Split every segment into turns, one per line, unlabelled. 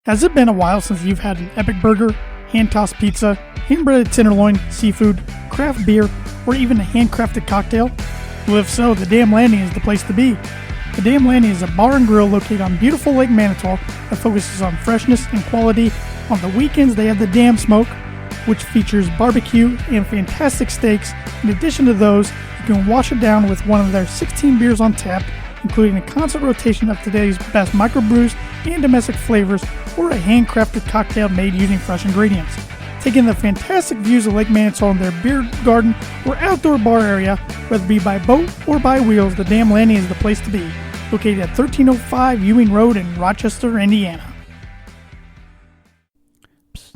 Has it been a while since you've had an epic burger, hand-tossed pizza, hand-breaded tenderloin, seafood, craft beer, or even a handcrafted cocktail? Well, if so, the Damn Landing is the place to be. The Damn Landing is a bar and grill located on beautiful Lake Manitou that focuses on freshness and quality. On the weekends, they have the Damn Smoke, which features barbecue and fantastic steaks. In addition to those, you can wash it down with one of their 16 beers on tap, including a constant rotation of today's best microbrews and domestic flavors, or a handcrafted cocktail made using fresh ingredients. Taking the fantastic views of Lake Manitou in their beer garden or outdoor bar area, whether it be by boat or by wheels, the Damn Landing is the place to be. Located at 1305 Ewing Road in Rochester, Indiana. Psst.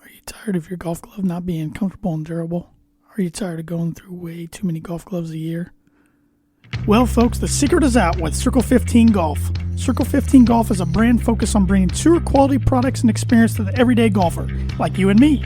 Are you tired of your golf glove not being comfortable and durable? Are you tired of going through way too many golf gloves a year? Well, folks, the secret is out with Circle 15 Golf. Circle 15 Golf is a brand focused on bringing tour quality products and experience to the everyday golfer, like you and me.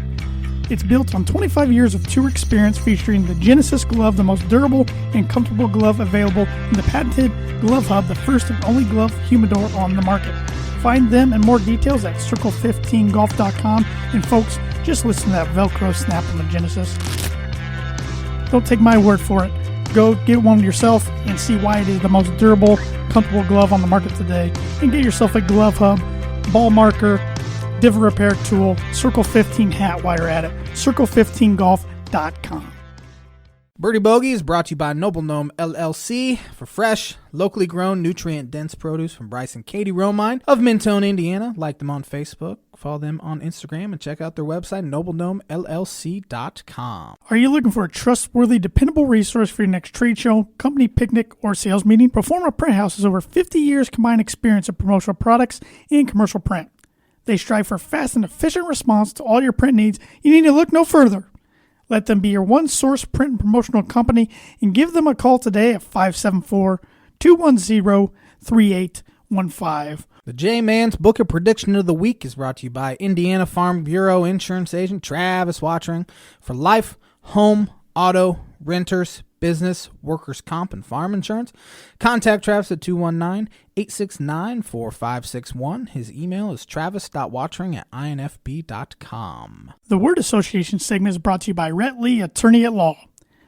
It's built on 25 years of tour experience, featuring the Genesis glove, the most durable and comfortable glove available, and the patented Glove Hub, the first and only glove humidor on the market. Find them and more details at circle15golf.com. And folks, just listen to that Velcro snap on the Genesis. Don't take my word for it. Go get one yourself and see why it is the most durable, comfortable glove on the market today. And get yourself a Glove Hub, ball marker, divot repair tool, Circle 15 hat while you're at it. Circle15golf.com.
Birdie Bogey is brought to you by Noble Gnome LLC for fresh, locally grown, nutrient-dense produce from Bryce and Katie Romine of Mentone, Indiana. Like them on Facebook, follow them on Instagram, and check out their website, noblegnomellc.com.
Are you looking for a trustworthy, dependable resource for your next trade show, company picnic, or sales meeting? Performa Print House has over 50 years combined experience in promotional products and commercial print. They strive for fast and efficient response to all your print needs. You need to look no further. Let them be your one-source print and promotional company, and give them a call today at 574-210-3815.
The J-Man's Book of Prediction of the Week is brought to you by Indiana Farm Bureau Insurance Agent Travis Watchering for life, home, auto, renters, business, workers' comp, and farm insurance. Contact Travis at 219-869-4561. His email is travis.watchering@infb.com.
The Word Association segment is brought to you by Rhett Lee, Attorney at Law.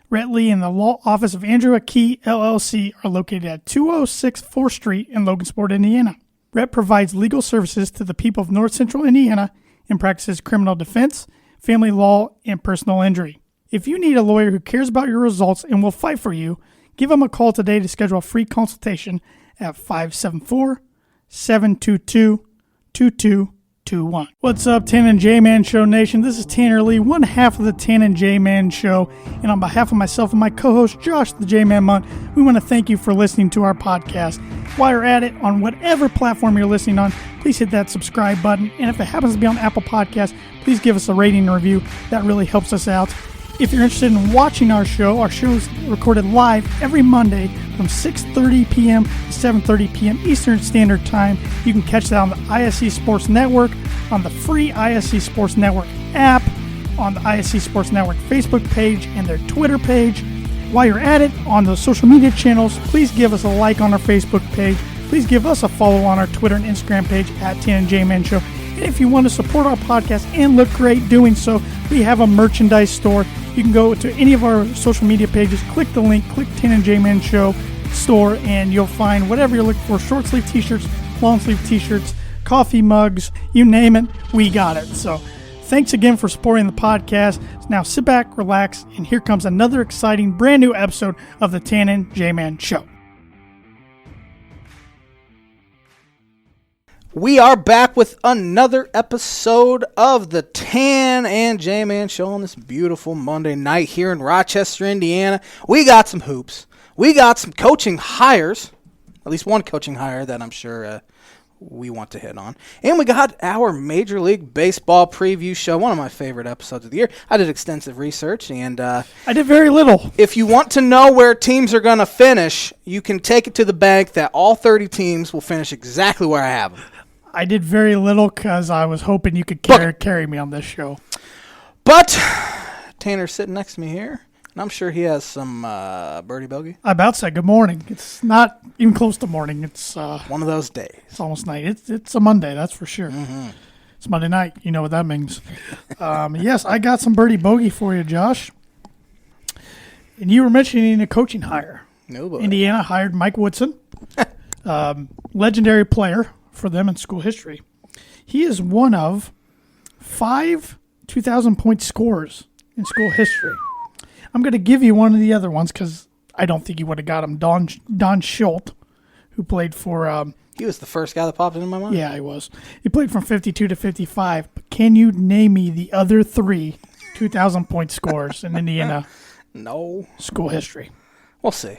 Rhett Lee and the Law Office of Andrew Key, LLC are located at 206 4th Street in Logansport, Indiana. Rhett provides legal services to the people of North Central Indiana and practices criminal defense, family law, and personal injury. If you need a lawyer who cares about your results and will fight for you, give him a call today to schedule a free consultation at 574-722-2221. What's up, Tan and J-Man Show Nation? This is Tanner Lee, one half of the Tan and J-Man Show. And on behalf of myself and my co-host, Josh the J-Man Munt, we want to thank you for listening to our podcast. While you're at it, on whatever platform you're listening on, please hit that subscribe button. And if it happens to be on Apple Podcasts, please give us a rating and review. That really helps us out. If you're interested in watching our show is recorded live every Monday from 6:30 p.m. to 7:30 p.m. Eastern Standard Time. You can catch that on the ISC Sports Network, on the free ISC Sports Network app, on the ISC Sports Network Facebook page, and their Twitter page. While you're at it, on those social media channels, please give us a like on our Facebook page. Please give us a follow on our Twitter and Instagram page at Tan and J-Man Show. And if you want to support our podcast and look great doing so, we have a merchandise store. You can go to any of our social media pages, click the link, click Tan and J-Man Show store, and you'll find whatever you're looking for. Short sleeve t-shirts, long sleeve t-shirts, coffee mugs, you name it, we got it. So thanks again for supporting the podcast. Now sit back, relax, and here comes another exciting brand new episode of the Tan and J-Man Show.
We are back with another episode of the Tan and J-Man Show on this beautiful Monday night here in Rochester, Indiana. We got some hoops. We got some coaching hires, at least one coaching hire that I'm sure we want to hit on. And we got our Major League Baseball preview show, one of my favorite episodes of the year. I did extensive research, and
I did very little.
If you want to know where teams are going to finish, you can take it to the bank that all 30 teams will finish exactly where I have them.
I did very little because I was hoping you could carry me on this show.
But Tanner's sitting next to me here. And I'm sure he has some birdie bogey.
I about said good morning. It's not even close to morning. It's
one of those days.
It's almost night. It's a Monday, that's for sure.
Mm-hmm.
It's Monday night. You know what that means. Yes, I got some birdie bogey for you, Josh. And you were mentioning a coaching hire.
No boy.
Indiana hired Mike Woodson, legendary player for them in school history. He is one of 5 2,000-point scorers in school history. I'm going to give you one of the other ones because I don't think you would have got him. Don Schultz, who played for...
he was the first guy that popped into my mind.
Yeah, he was. He played from 52 to 55. But can you name me the other 3 2,000-point scorers in Indiana school history?
We'll see.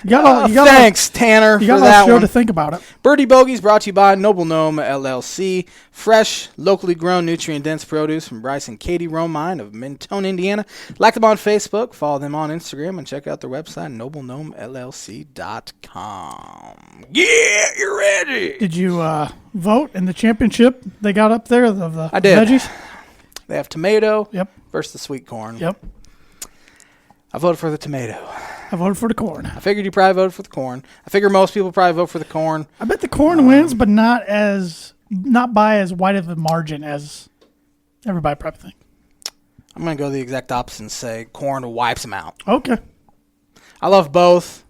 Thanks,
Tanner,
for
that
one.
To
think about it.
Birdie Bogeys brought to you by Noble Gnome LLC. Fresh, locally grown, nutrient-dense produce from Bryce and Katie Romine of Mentone, Indiana. Like them on Facebook, follow them on Instagram, and check out their website, noblegnomellc.com. Yeah, you're ready.
Did you vote in the championship they got up there?
I did.
Veggies?
They have tomato
versus
the sweet corn.
Yep.
I voted for the tomato.
I voted for the corn.
I figured you probably voted for the corn. I figure most people probably vote for the corn.
I bet the corn wins, but not by as wide of a margin as everybody probably think.
I'm going to go the exact opposite and say corn wipes them out.
Okay.
I love both.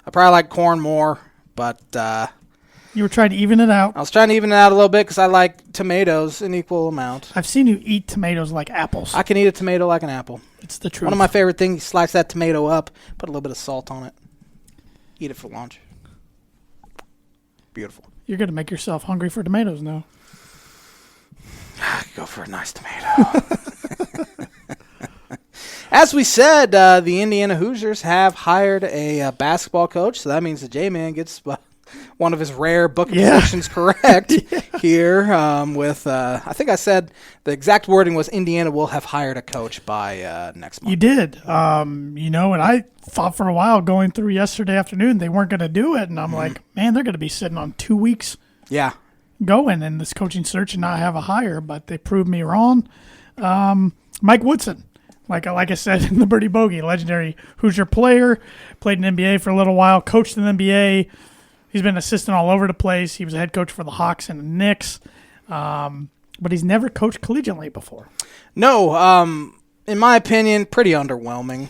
I probably like corn more, but...
you were trying to even it out.
I was trying to even it out a little bit because I like tomatoes in equal amount.
I've seen you eat tomatoes like apples.
I can eat a tomato like an apple.
It's the truth.
One of my favorite things, you slice that tomato up, put a little bit of salt on it, eat it for lunch. Beautiful.
You're going to make yourself hungry for tomatoes now.
I could go for a nice tomato. As we said, the Indiana Hoosiers have hired a basketball coach, so that means the J-Man gets... one of his rare book positions correct here with, I think I said the exact wording was Indiana will have hired a coach by next month.
You did. And I thought for a while going through yesterday afternoon they weren't going to do it. And I'm like, man, they're going to be sitting on 2 weeks going in this coaching search and not have a hire. But they proved me wrong. Mike Woodson. Like I said in the Birdie Bogey, legendary Hoosier player, played in the NBA for a little while, coached in the NBA. He's been an assistant all over the place. He was a head coach for the Hawks and the Knicks. But he's never coached collegiately before.
No, in my opinion, pretty underwhelming.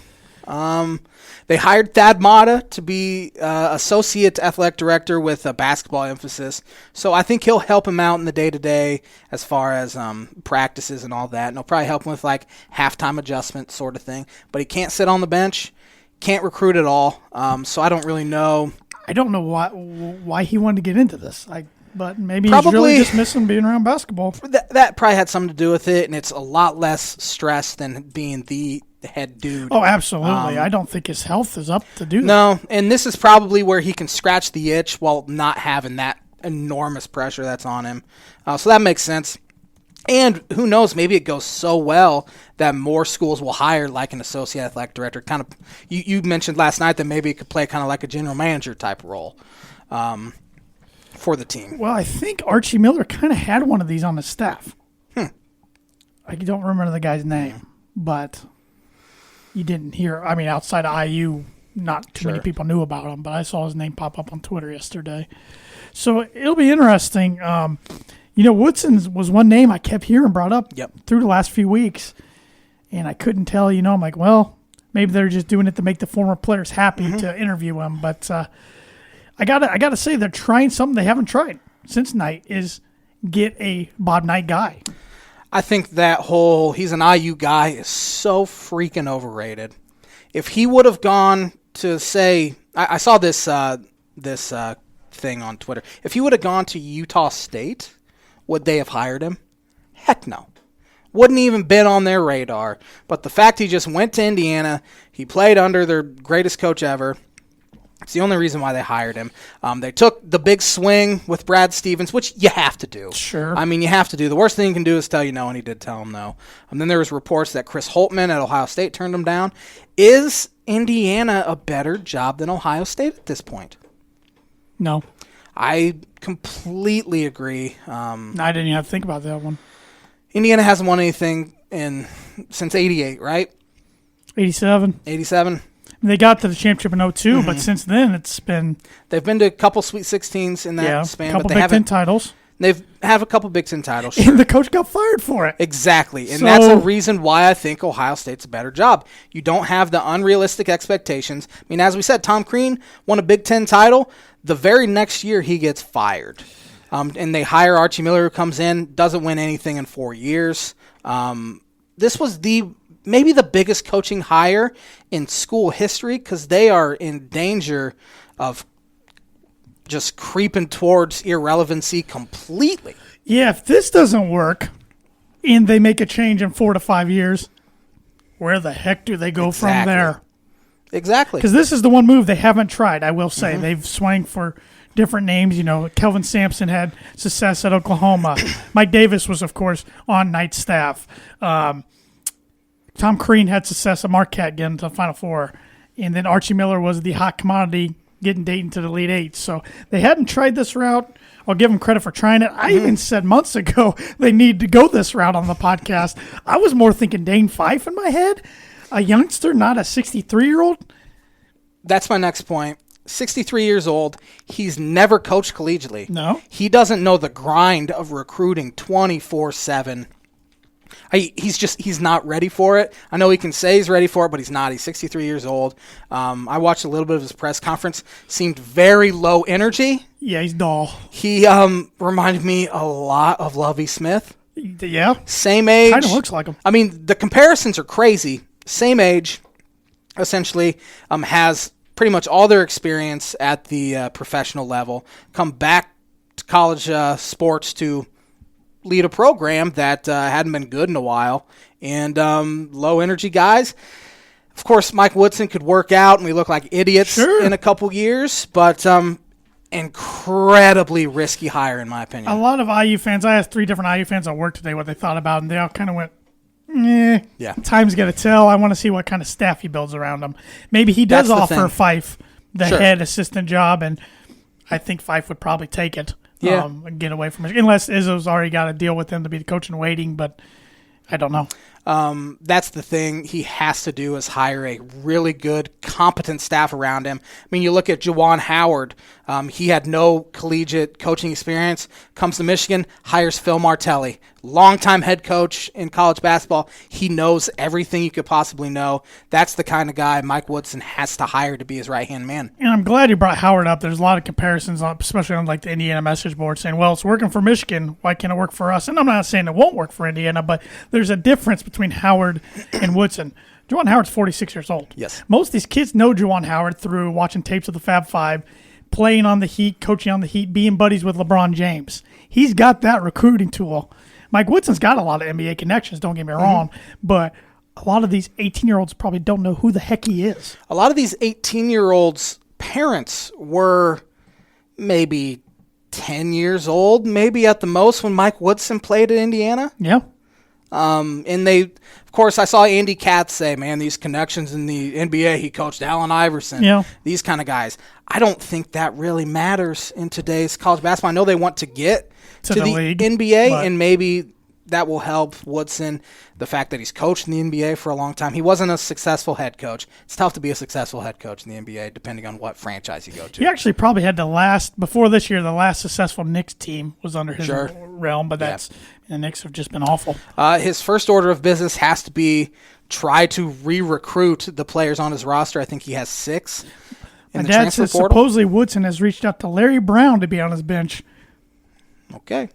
They hired Thad Matta to be associate athletic director with a basketball emphasis. So I think he'll help him out in the day-to-day as far as practices and all that. And he'll probably help him with like halftime adjustment sort of thing. But he can't sit on the bench, can't recruit at all. So I don't really know.
I don't know why he wanted to get into this. But maybe he's really just missing being around basketball.
That probably had something to do with it, and it's a lot less stress than being the head dude.
Oh, absolutely. I don't think his health is up to do that.
No, and this is probably where he can scratch the itch while not having that enormous pressure that's on him. So that makes sense. And who knows, maybe it goes so well that more schools will hire like an associate athletic director. Kind of, you mentioned last night that maybe it could play kind of like a general manager type role for the team.
Well, I think Archie Miller kind of had one of these on his staff. I don't remember the guy's name, but you didn't hear. I mean, outside of IU, not too many people knew about him, but I saw his name pop up on Twitter yesterday. So it'll be interesting. Woodson was one name I kept hearing brought up through the last few weeks, and I couldn't tell. I'm like, well, maybe they're just doing it to make the former players happy to interview him. But I gotta say they're trying something they haven't tried since Knight is get a Bob Knight guy.
I think that he's an IU guy is so freaking overrated. If he would have gone to say, I saw this thing on Twitter. If he would have gone to Utah State, would they have hired him? Heck no. Wouldn't even been on their radar. But the fact he just went to Indiana, he played under their greatest coach ever. It's the only reason why they hired him. They took the big swing with Brad Stevens, which you have to do.
Sure.
I mean, you have to do. The worst thing you can do is tell you no, and he did tell him no. And then there was reports that Chris Holtmann at Ohio State turned him down. Is Indiana a better job than Ohio State at this point?
No.
I completely agree.
I didn't even have to think about that one.
Indiana hasn't won anything in since 88, right?
87.
87.
They got to the championship in 02, but since then it's been...
They've been to a couple Sweet 16s in that span.
A couple
but they
Big Ten titles.
They've have a couple Big Ten titles.
Sure. And the coach got fired for it.
Exactly. And that's a reason why I think Ohio State's a better job. You don't have the unrealistic expectations. I mean, as we said, Tom Crean won a Big Ten title. The very next year, he gets fired. And they hire Archie Miller, who comes in, doesn't win anything in 4 years. This was maybe the biggest coaching hire in school history because they are in danger of just creeping towards irrelevancy completely.
Yeah, if this doesn't work and they make a change in 4 to 5 years, where the heck do they go from there?
Exactly.
Because this is the one move they haven't tried, I will say. They've swung for different names. You know, Kelvin Sampson had success at Oklahoma. Mike Davis was, of course, on Knight's staff. Tom Crean had success at Marquette getting to the Final Four. And then Archie Miller was the hot commodity getting Dayton to the Elite Eight. So they hadn't tried this route. I'll give them credit for trying it. I even said months ago they need to go this route on the podcast. I was more thinking Dane Fife in my head. A youngster, not a 63-year-old.
That's my next point. 63 years old. He's never coached collegiately.
No.
He doesn't know the grind of recruiting 24/7. He's not ready for it. I know he can say he's ready for it, but he's not. He's 63 years old. I watched a little bit of his press conference. Seemed very low energy.
Yeah, he's dull.
He reminded me a lot of Lovie Smith.
Yeah.
Same age.
Kind of looks like him.
I mean, the comparisons are crazy. Same age, essentially, has pretty much all their experience at the professional level. Come back to college sports to lead a program that hadn't been good in a while. And low-energy guys. Of course, Mike Woodson could work out, and we look like idiots in a couple years. But incredibly risky hire, in my opinion.
A lot of IU fans, I asked 3 different IU fans at work today what they thought about it, and they all kind of went, yeah. Time's going to tell. I want to see what kind of staff he builds around him. Maybe he does offer Fife the head assistant job, and I think Fife would probably take it. And get away from it. Unless Izzo's already got a deal with him to be the coach in waiting, but I don't know.
That's the thing he has to do is hire a really good, competent staff around him. I mean, you look at Juwan Howard. He had no collegiate coaching experience. Comes to Michigan, hires Phil Martelli, longtime head coach in college basketball. He knows everything you could possibly know. That's the kind of guy Mike Woodson has to hire to be his right-hand man.
And I'm glad you brought Howard up. There's a lot of comparisons, especially on like the Indiana message board, saying, well, it's working for Michigan. Why can't it work for us? And I'm not saying it won't work for Indiana, but there's a difference between Howard and Woodson. Juwan Howard's 46 years old.
Yes.
Most of these kids know Juwan Howard through watching tapes of the Fab Five, playing on the Heat, coaching on the Heat, being buddies with LeBron James. He's got that recruiting tool. Mike Woodson's got a lot of NBA connections, don't get me wrong, but a lot of these 18-year-olds probably don't know who the heck he is.
A lot of these 18-year-olds' parents were maybe 10 years old, maybe at the most, when Mike Woodson played at Indiana.
Yeah.
And they, of course, I saw Andy Katz say, man, these connections in the NBA, he coached Allen Iverson, these kind of guys. I don't think that really matters in today's college basketball. I know they want to get to the
league,
NBA, and maybe that will help Woodson, the fact that he's coached in the NBA for a long time. He wasn't a successful head coach. It's tough to be a successful head coach in the NBA, depending on what franchise you go to.
He actually probably had before this year, the last successful Knicks team was under his realm, but the Knicks have just been awful.
His first order of business has to be try to re-recruit the players on his roster. I think he has 6 in the transfer portal.
Supposedly Woodson has reached out to Larry Brown to be on his bench.
Okay.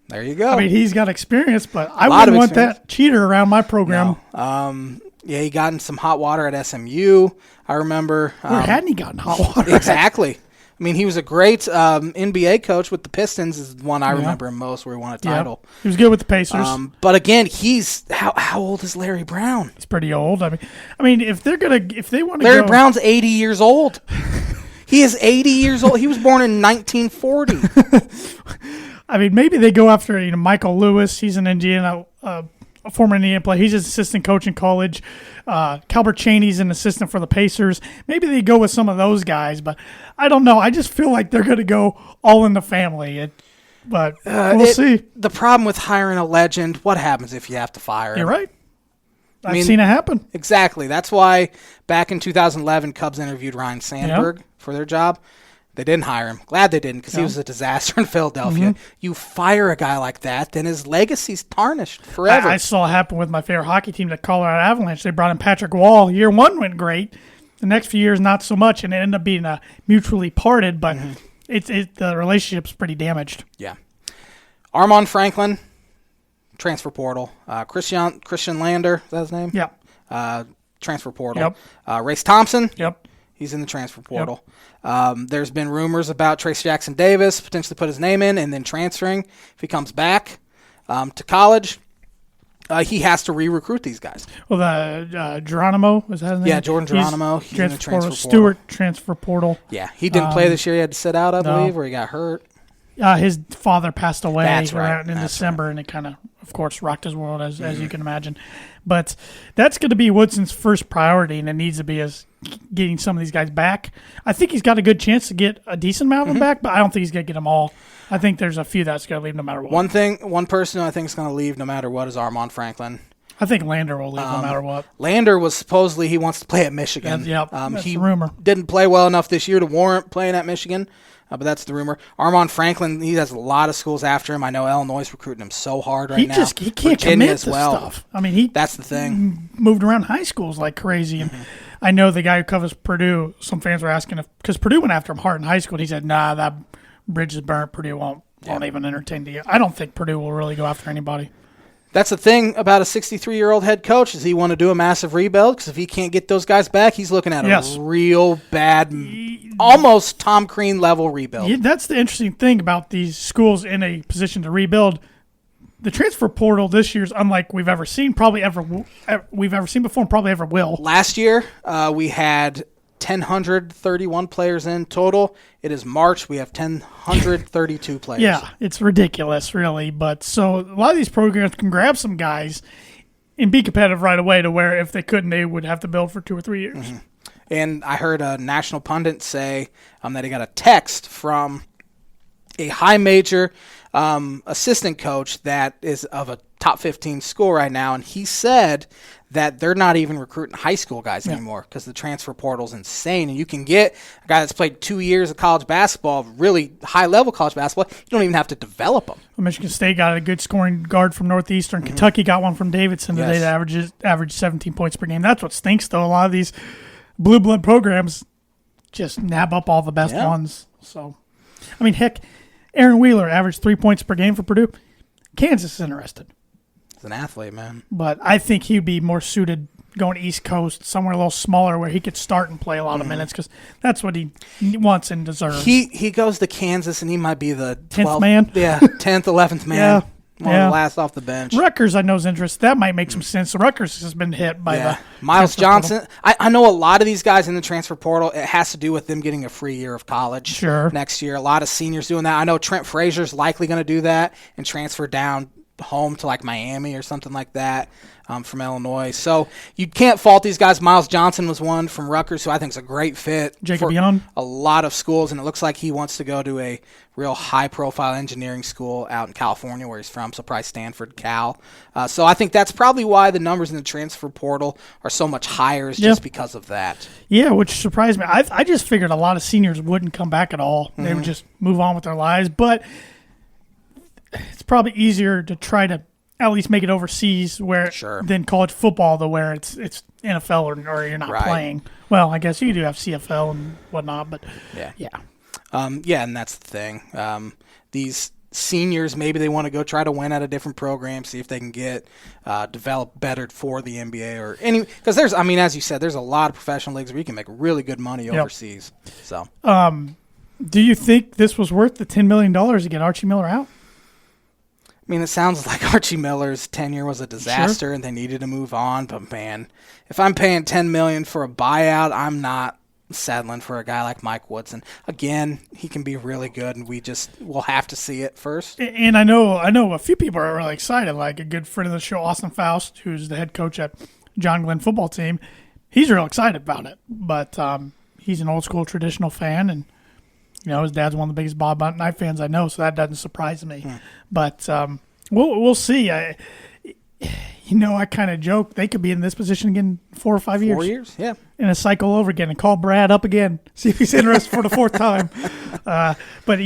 There you go.
I mean, he's got experience, but I wouldn't want that cheater around my program.
No. He got in some hot water at SMU, I remember.
Where hadn't he gotten hot water?
Exactly. I mean, he was a great NBA coach with the Pistons is the one I remember him most where he won a title.
He was good with the Pacers.
But again, he's how old is Larry Brown?
He's pretty old. I mean, if they want to
Larry Brown's 80 years old. He is 80 years old. He was born in 1940.
I mean, maybe they go after Michael Lewis. He's an Indiana, a former Indiana player. He's an assistant coach in college. Calbert Chaney's an assistant for the Pacers. Maybe they go with some of those guys, but I don't know. I just feel like they're going to go all in the family. But we'll see.
The problem with hiring a legend, what happens if you have to fire him?
You're right. I've seen it happen.
Exactly. That's why back in 2011, Cubs interviewed Ryan Sandberg for their job. They didn't hire him. Glad they didn't because he was a disaster in Philadelphia. You fire a guy like that, then his legacy's tarnished forever.
I saw it happen with my favorite hockey team, the Colorado Avalanche. They brought in Patrick Wall. Year one went great. The next few years, not so much, and it ended up being mutually parted, but the relationship's pretty damaged.
Yeah. Armand Franklin, transfer portal. Christian Lander, is that his name?
Yeah.
Transfer portal. Yep. Race Thompson.
Yep.
He's in the transfer portal. Yep. There's been rumors about Trace Jackson Davis potentially put his name in and then transferring if he comes back to college. He has to re-recruit these guys.
Well, the Geronimo, was that his name?
Yeah, Jordan Geronimo. He's in the transfer portal.
Stewart, transfer portal.
Yeah, he didn't play this year. He had to sit out, I believe, or he got hurt.
His father passed away in December,
right.
and it kind of course, rocked his world, as you can imagine. But that's going to be Woodson's first priority, and it needs to be getting some of these guys back. I think he's got a good chance to get a decent amount of them back, but I don't think he's going to get them all. I think there's a few that's going to leave no matter what.
One person who I think is going to leave no matter what is Armand Franklin.
I think Lander will leave no matter what.
Lander was supposedly he wants to play at Michigan.
That's the rumor.
Didn't play well enough this year to warrant playing at Michigan, but that's the rumor. Armand Franklin, he has a lot of schools after him. I know Illinois is recruiting him so hard right now.
He can't
Virginia
commit
as
to
well.
stuff. I mean,
that's the thing.
Moved around high schools like crazy, and I know the guy who covers Purdue. Some fans were asking because Purdue went after him hard in high school, and he said, "Nah, that bridge is burnt. Purdue won't even entertain you." I don't think Purdue will really go after anybody.
That's the thing about a 63-year-old head coach is he want to do a massive rebuild because if he can't get those guys back, he's looking at a real bad, almost Tom Crean level rebuild.
Yeah, that's the interesting thing about these schools in a position to rebuild. The transfer portal this year is unlike we've ever seen before, and probably ever will.
Last year, we had 1,031 players in total. It is March. We have 1,032 players.
Yeah, it's ridiculous, really. But so a lot of these programs can grab some guys and be competitive right away to where if they couldn't, they would have to build for 2 or 3 years.
And I heard a national pundit say that he got a text from a high major assistant coach that is of a top 15 school right now, and he said that they're not even recruiting high school guys anymore because the transfer portal's insane. And you can get a guy that's played 2 years of college basketball, really high-level college basketball. You don't even have to develop them.
Well, Michigan State got a good scoring guard from Northeastern. Kentucky got one from Davidson today that averaged 17 points per game. That's what stinks, though. A lot of these blue blood programs just nab up all the best ones. So, I mean, heck, Aaron Wheeler averaged 3 points per game for Purdue. Kansas is interested.
He's an athlete, man.
But I think he'd be more suited going East Coast, somewhere a little smaller where he could start and play a lot of minutes because that's what he wants and deserves.
He goes to Kansas, and he might be the
10th man?
Yeah, 10th, 11th man. One of the last off the bench.
Rutgers, I know, is interested. That might make some sense. So Rutgers has been hit by the
Miles Johnson. I know a lot of these guys in the transfer portal, it has to do with them getting a free year of college next year. A lot of seniors doing that. I know Trent Frazier's likely going to do that and transfer down home to like Miami or something like that from Illinois. So you can't fault these guys. Miles Johnson was one from Rutgers who I think is a great fit
for a
lot of schools, and it looks like he wants to go to a real high-profile engineering school out in California where he's from, so probably Stanford, Cal. So I think that's probably why the numbers in the transfer portal are so much higher is just because of that.
Yeah, which surprised me. I just figured a lot of seniors wouldn't come back at all. They would just move on with their lives, but it's probably easier to try to at least make it overseas than college football, though, where it's NFL or you're not playing. Well, I guess you do have CFL and whatnot, but
and that's the thing. These seniors, maybe they want to go try to win at a different program, see if they can get developed better for the NBA or any. Because there's, I mean, as you said, there's a lot of professional leagues where you can make really good money overseas. So,
do you think this was worth the $10 million to get Archie Miller out?
I mean, it sounds like Archie Miller's tenure was a disaster and they needed to move on. But, man, if I'm paying $10 million for a buyout, I'm not settling for a guy like Mike Woodson. Again, he can be really good, and we'll have to see it first.
And I know a few people are really excited, like a good friend of the show, Austin Faust, who's the head coach at John Glenn football team. He's real excited about it. But he's an old-school traditional fan, and his dad's one of the biggest Bob Knight fans I know, so that doesn't surprise me. But we'll see. I kind of joke they could be in this position again 4 or 5 years.
4 years, yeah.
And a cycle over again and call Brad up again. See if he's interested for the fourth time. But,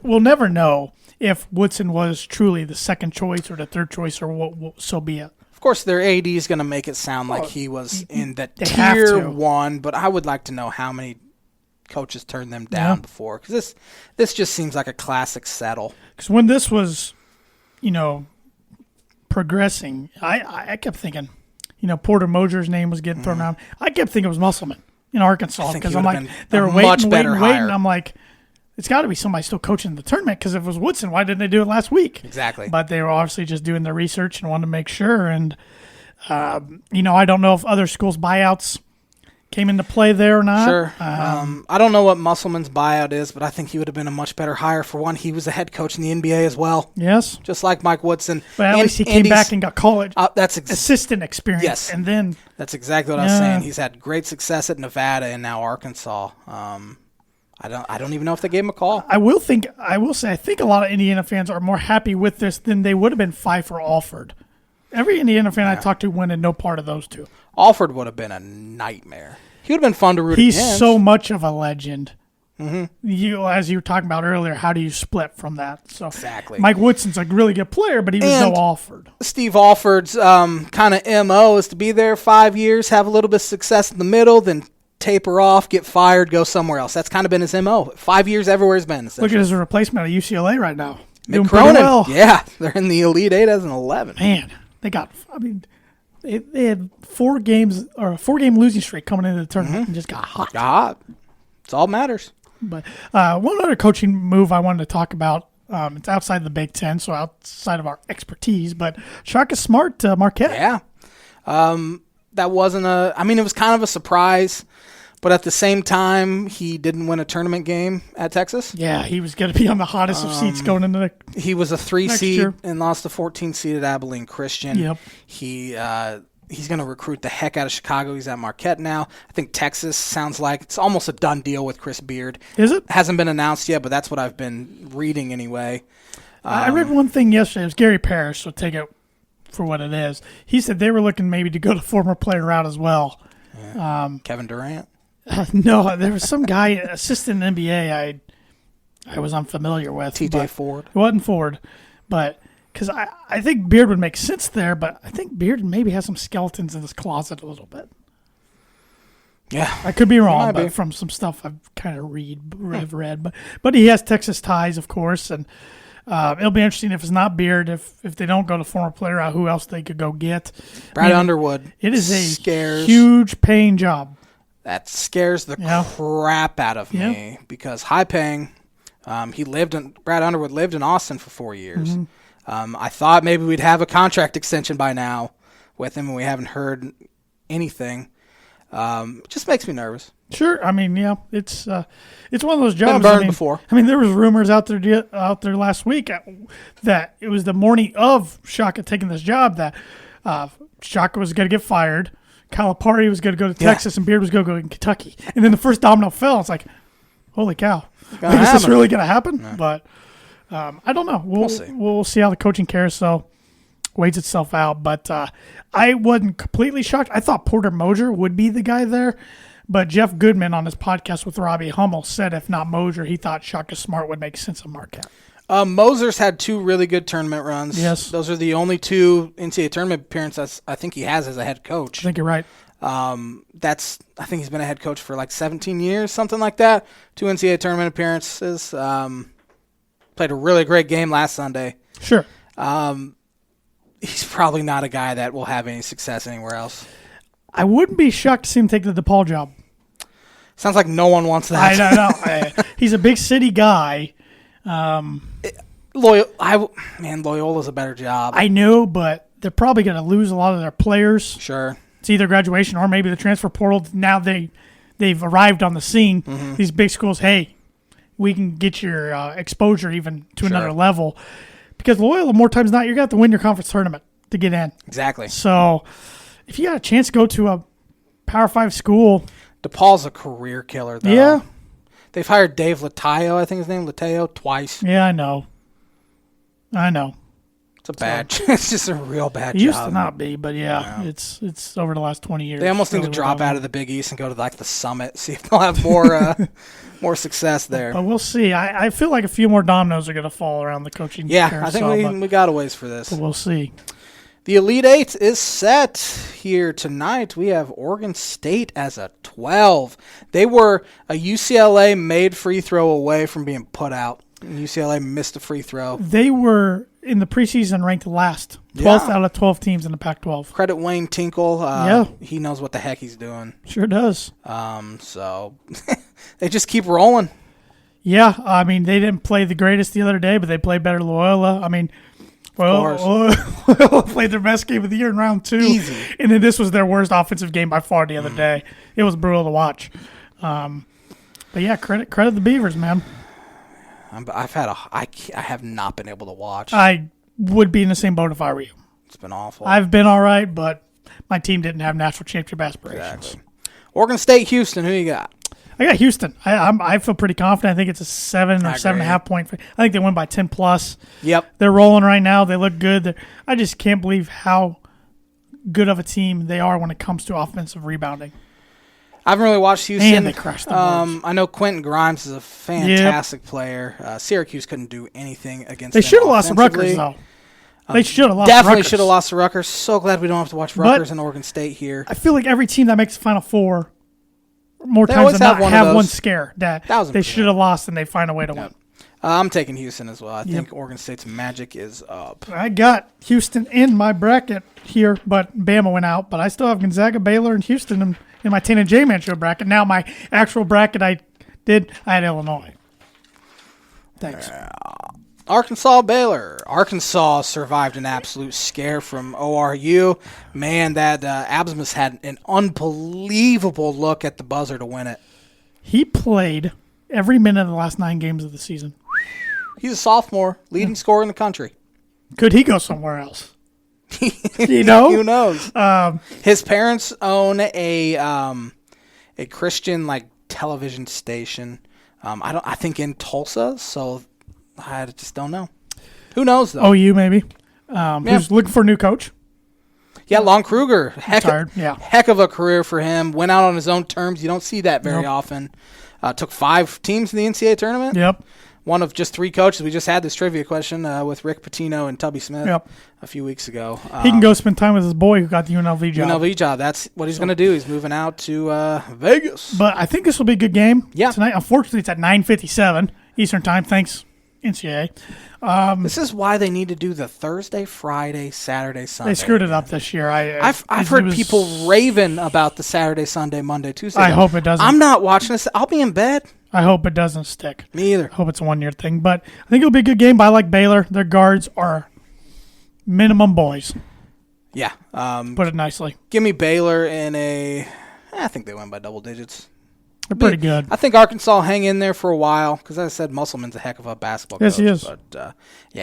we'll never know if Woodson was truly the second choice or the third choice or what so be it.
Of course, their AD is going to make it sound like he was in the tier 1, but I would like to know how many coaches turned them down before. Because this just seems like a classic settle.
Because when this was, progressing, I kept thinking, Porter Mosier's name was getting thrown around. I kept thinking it was Musselman in Arkansas because I'm like, they were waiting. I'm like, it's got to be somebody still coaching the tournament because if it was Woodson, why didn't they do it last week?
Exactly.
But they were obviously just doing their research and wanted to make sure. And, I don't know if other schools' buyouts came into play there or not.
Sure. I don't know what Musselman's buyout is, but I think he would have been a much better hire. For one, he was a head coach in the NBA as well.
Yes.
Just like Mike Woodson.
But at least he came back and got college assistant experience.
Yes.
And then
that's exactly what I was saying. He's had great success at Nevada and now Arkansas. I don't even know if they gave him a call.
I will say I think a lot of Indiana fans are more happy with this than they would have been Pfeiffer or Alford. Every Indiana fan I talked to wanted no part of those two.
Alford would have been a nightmare. He would have been fun to root against.
He's so much of a legend.
Mm-hmm.
As you were talking about earlier, how do you split from that? So
exactly.
Mike Woodson's a really good player, but he was no Alford.
Steve Alford's kind of MO is to be there 5 years, have a little bit of success in the middle, then taper off, get fired, go somewhere else. That's kind of been his MO. 5 years everywhere he's been.
Look at his replacement at UCLA right now.
Mick Cronin. Well. Yeah, they're in the Elite Eight as an 11.
Man, they had 4 games or a 4-game losing streak coming into the tournament and just got hot.
Got hot. It's all that matters.
But one other coaching move I wanted to talk about, it's outside the Big Ten, so outside of our expertise, but Shaka Smart to Marquette.
Yeah. That wasn't it was kind of a surprise, but at the same time, he didn't win a tournament game at Texas.
Yeah, he was going to be on the hottest of seats going into the
He was a 3 seed
year.
And lost the 14 seed at Abilene Christian.
Yep.
He's going to recruit the heck out of Chicago. He's at Marquette now. I think Texas sounds like it's almost a done deal with Chris Beard.
Is it?
Hasn't been announced yet, but that's what I've been reading anyway.
I read one thing yesterday. It was Gary Parrish, so take it for what it is. He said they were looking maybe to go the former player route as well.
Yeah. Kevin Durant?
No, there was some guy, assistant in the NBA I was unfamiliar with.
TJ Ford?
It wasn't Ford, but because I think Beard would make sense there, but I think Beard maybe has some skeletons in his closet a little bit.
Yeah.
I could be wrong, but from some stuff I've kind of read. But he has Texas ties, of course, and it'll be interesting if it's not Beard, if they don't go to former player out, who else they could go get.
Brad Underwood.
It is a huge paying job.
That scares the crap out of me because high paying. Brad Underwood lived in Austin for 4 years. Mm-hmm. I thought maybe we'd have a contract extension by now with him, and we haven't heard anything. It just makes me nervous.
Sure, I mean, it's one of those jobs.
Been burned before.
I mean, there was rumors out there last week that it was the morning of Shaka taking this job that Shaka was going to get fired, Calipari was going to go to Texas, and Beard was going to go to Kentucky. And then the first domino fell. It's like, holy cow, is this really going to happen? No. But I don't know. We'll see. We'll see how the coaching carousel weighs itself out. But I wasn't completely shocked. I thought Porter Mosier would be the guy there. But Jeff Goodman on his podcast with Robbie Hummel said if not Mosier, he thought Shaka Smart would make sense of Marquette.
Moser's had 2 really good tournament runs.
Yes.
Those are the only 2 NCAA tournament appearances I think he has as a head coach.
I think you're right.
I think he's been a head coach for like 17 years, something like that. 2 NCAA tournament appearances. Played a really great game last Sunday.
Sure.
He's probably not a guy that will have any success anywhere else.
I wouldn't be shocked to see him take the DePaul job.
Sounds like no one wants that.
I don't know. He's a big city guy.
Loyola's a better job.
I know, but they're probably going to lose a lot of their players.
Sure.
It's either graduation or maybe the transfer portal. Now they've arrived on the scene. Mm-hmm. These big schools, hey, we can get your exposure even to another level. Because Loyola, more times than not, you're going to have to win your conference tournament to get in.
Exactly.
So if you got a chance to go to a Power 5 school.
DePaul's a career killer, though.
Yeah.
They've hired Dave Lateo, I think his name, twice.
Yeah, I know.
It's just a real bad
It
job.
used to not be, but it's over the last 20 years.
They almost need to drop out of the Big East and go to like the Summit, see if they'll have more success there.
But we'll see. I feel like a few more dominoes are going to fall around the coaching carousel.
I think we got a ways for this.
But we'll see.
The Elite Eight is set here tonight. We have Oregon State as a 12. They were a UCLA made free throw away from being put out. UCLA missed a free throw.
They were in the preseason ranked last, 12th out of 12 teams in the Pac-12.
Credit Wayne Tinkle. He knows what the heck he's doing.
Sure does.
So they just keep rolling.
Yeah, I mean, they didn't play the greatest the other day, but they played better than Loyola. I mean, Loyola played their best game of the year in round 2.
Easy.
And then this was their worst offensive game by far the other day. It was brutal to watch. But yeah, credit the Beavers, man.
I have not been able to watch.
I would be in the same boat if I were you.
It's been awful.
I've been all right, but my team didn't have national championship aspirations.
Exactly. Oregon State, Houston, who you got?
I got Houston. I feel pretty confident. I think it's a 7 or 7.5 point. I think they win by 10 plus.
Yep.
They're rolling right now. They look good. I just can't believe how good of a team they are when it comes to offensive rebounding.
I haven't really watched Houston.
And they crushed them.
I know Quentin Grimes is a fantastic player. Syracuse couldn't do anything against them.
They should have lost to Rutgers, though. They should have lost
Definitely should have lost to Rutgers. So glad we don't have to watch Rutgers and Oregon State here.
I feel like every team that makes the Final Four, more times than not, have one scare that they should have lost and they find a way to win.
I'm taking Houston as well. I think Oregon State's magic is up.
I got Houston in my bracket here, but Bama went out. But I still have Gonzaga, Baylor, and Houston in my Tan and J-Man show bracket. Now my actual bracket I had Illinois. Thanks.
Arkansas, Baylor. Arkansas survived an absolute scare from ORU. Man, that Absmus had an unbelievable look at the buzzer to win it.
He played every minute of the last 9 games of the season.
He's a sophomore, leading scorer in the country.
Could he go somewhere else? You know?
Who knows? His parents own a Christian television station. I think in Tulsa, so I just don't know. Who knows though?
OU maybe. Who's looking for a new coach?
Yeah, Lon Kruger. Heck of a career for him. Went out on his own terms. You don't see that very often. Took 5 teams in the NCAA tournament.
Yep.
One of just 3 coaches. We just had this trivia question with Rick Pitino and Tubby Smith a few weeks ago.
He can go spend time with his boy who got the UNLV job.
UNLV job. That's what he's going to do. He's moving out to Vegas.
But I think this will be a good game tonight. Unfortunately, it's at 9:57 Eastern Time. Thanks, NCAA.
This is why they need to do the Thursday, Friday, Saturday, Sunday.
They screwed it up this year.
I've heard people raving about the Saturday, Sunday, Monday, Tuesday.
I hope it doesn't.
I'm not watching this. I'll be in bed.
I hope it doesn't stick.
Me either.
I hope it's a 1-year thing. But I think it'll be a good game. But I like Baylor. Their guards are minimum boys.
Yeah.
Put it nicely.
Give me Baylor in I think they win by double digits.
They're pretty good.
I think Arkansas will hang in there for a while because, as I said, Musselman's a heck of a basketball coach.
Yes, he is.
But,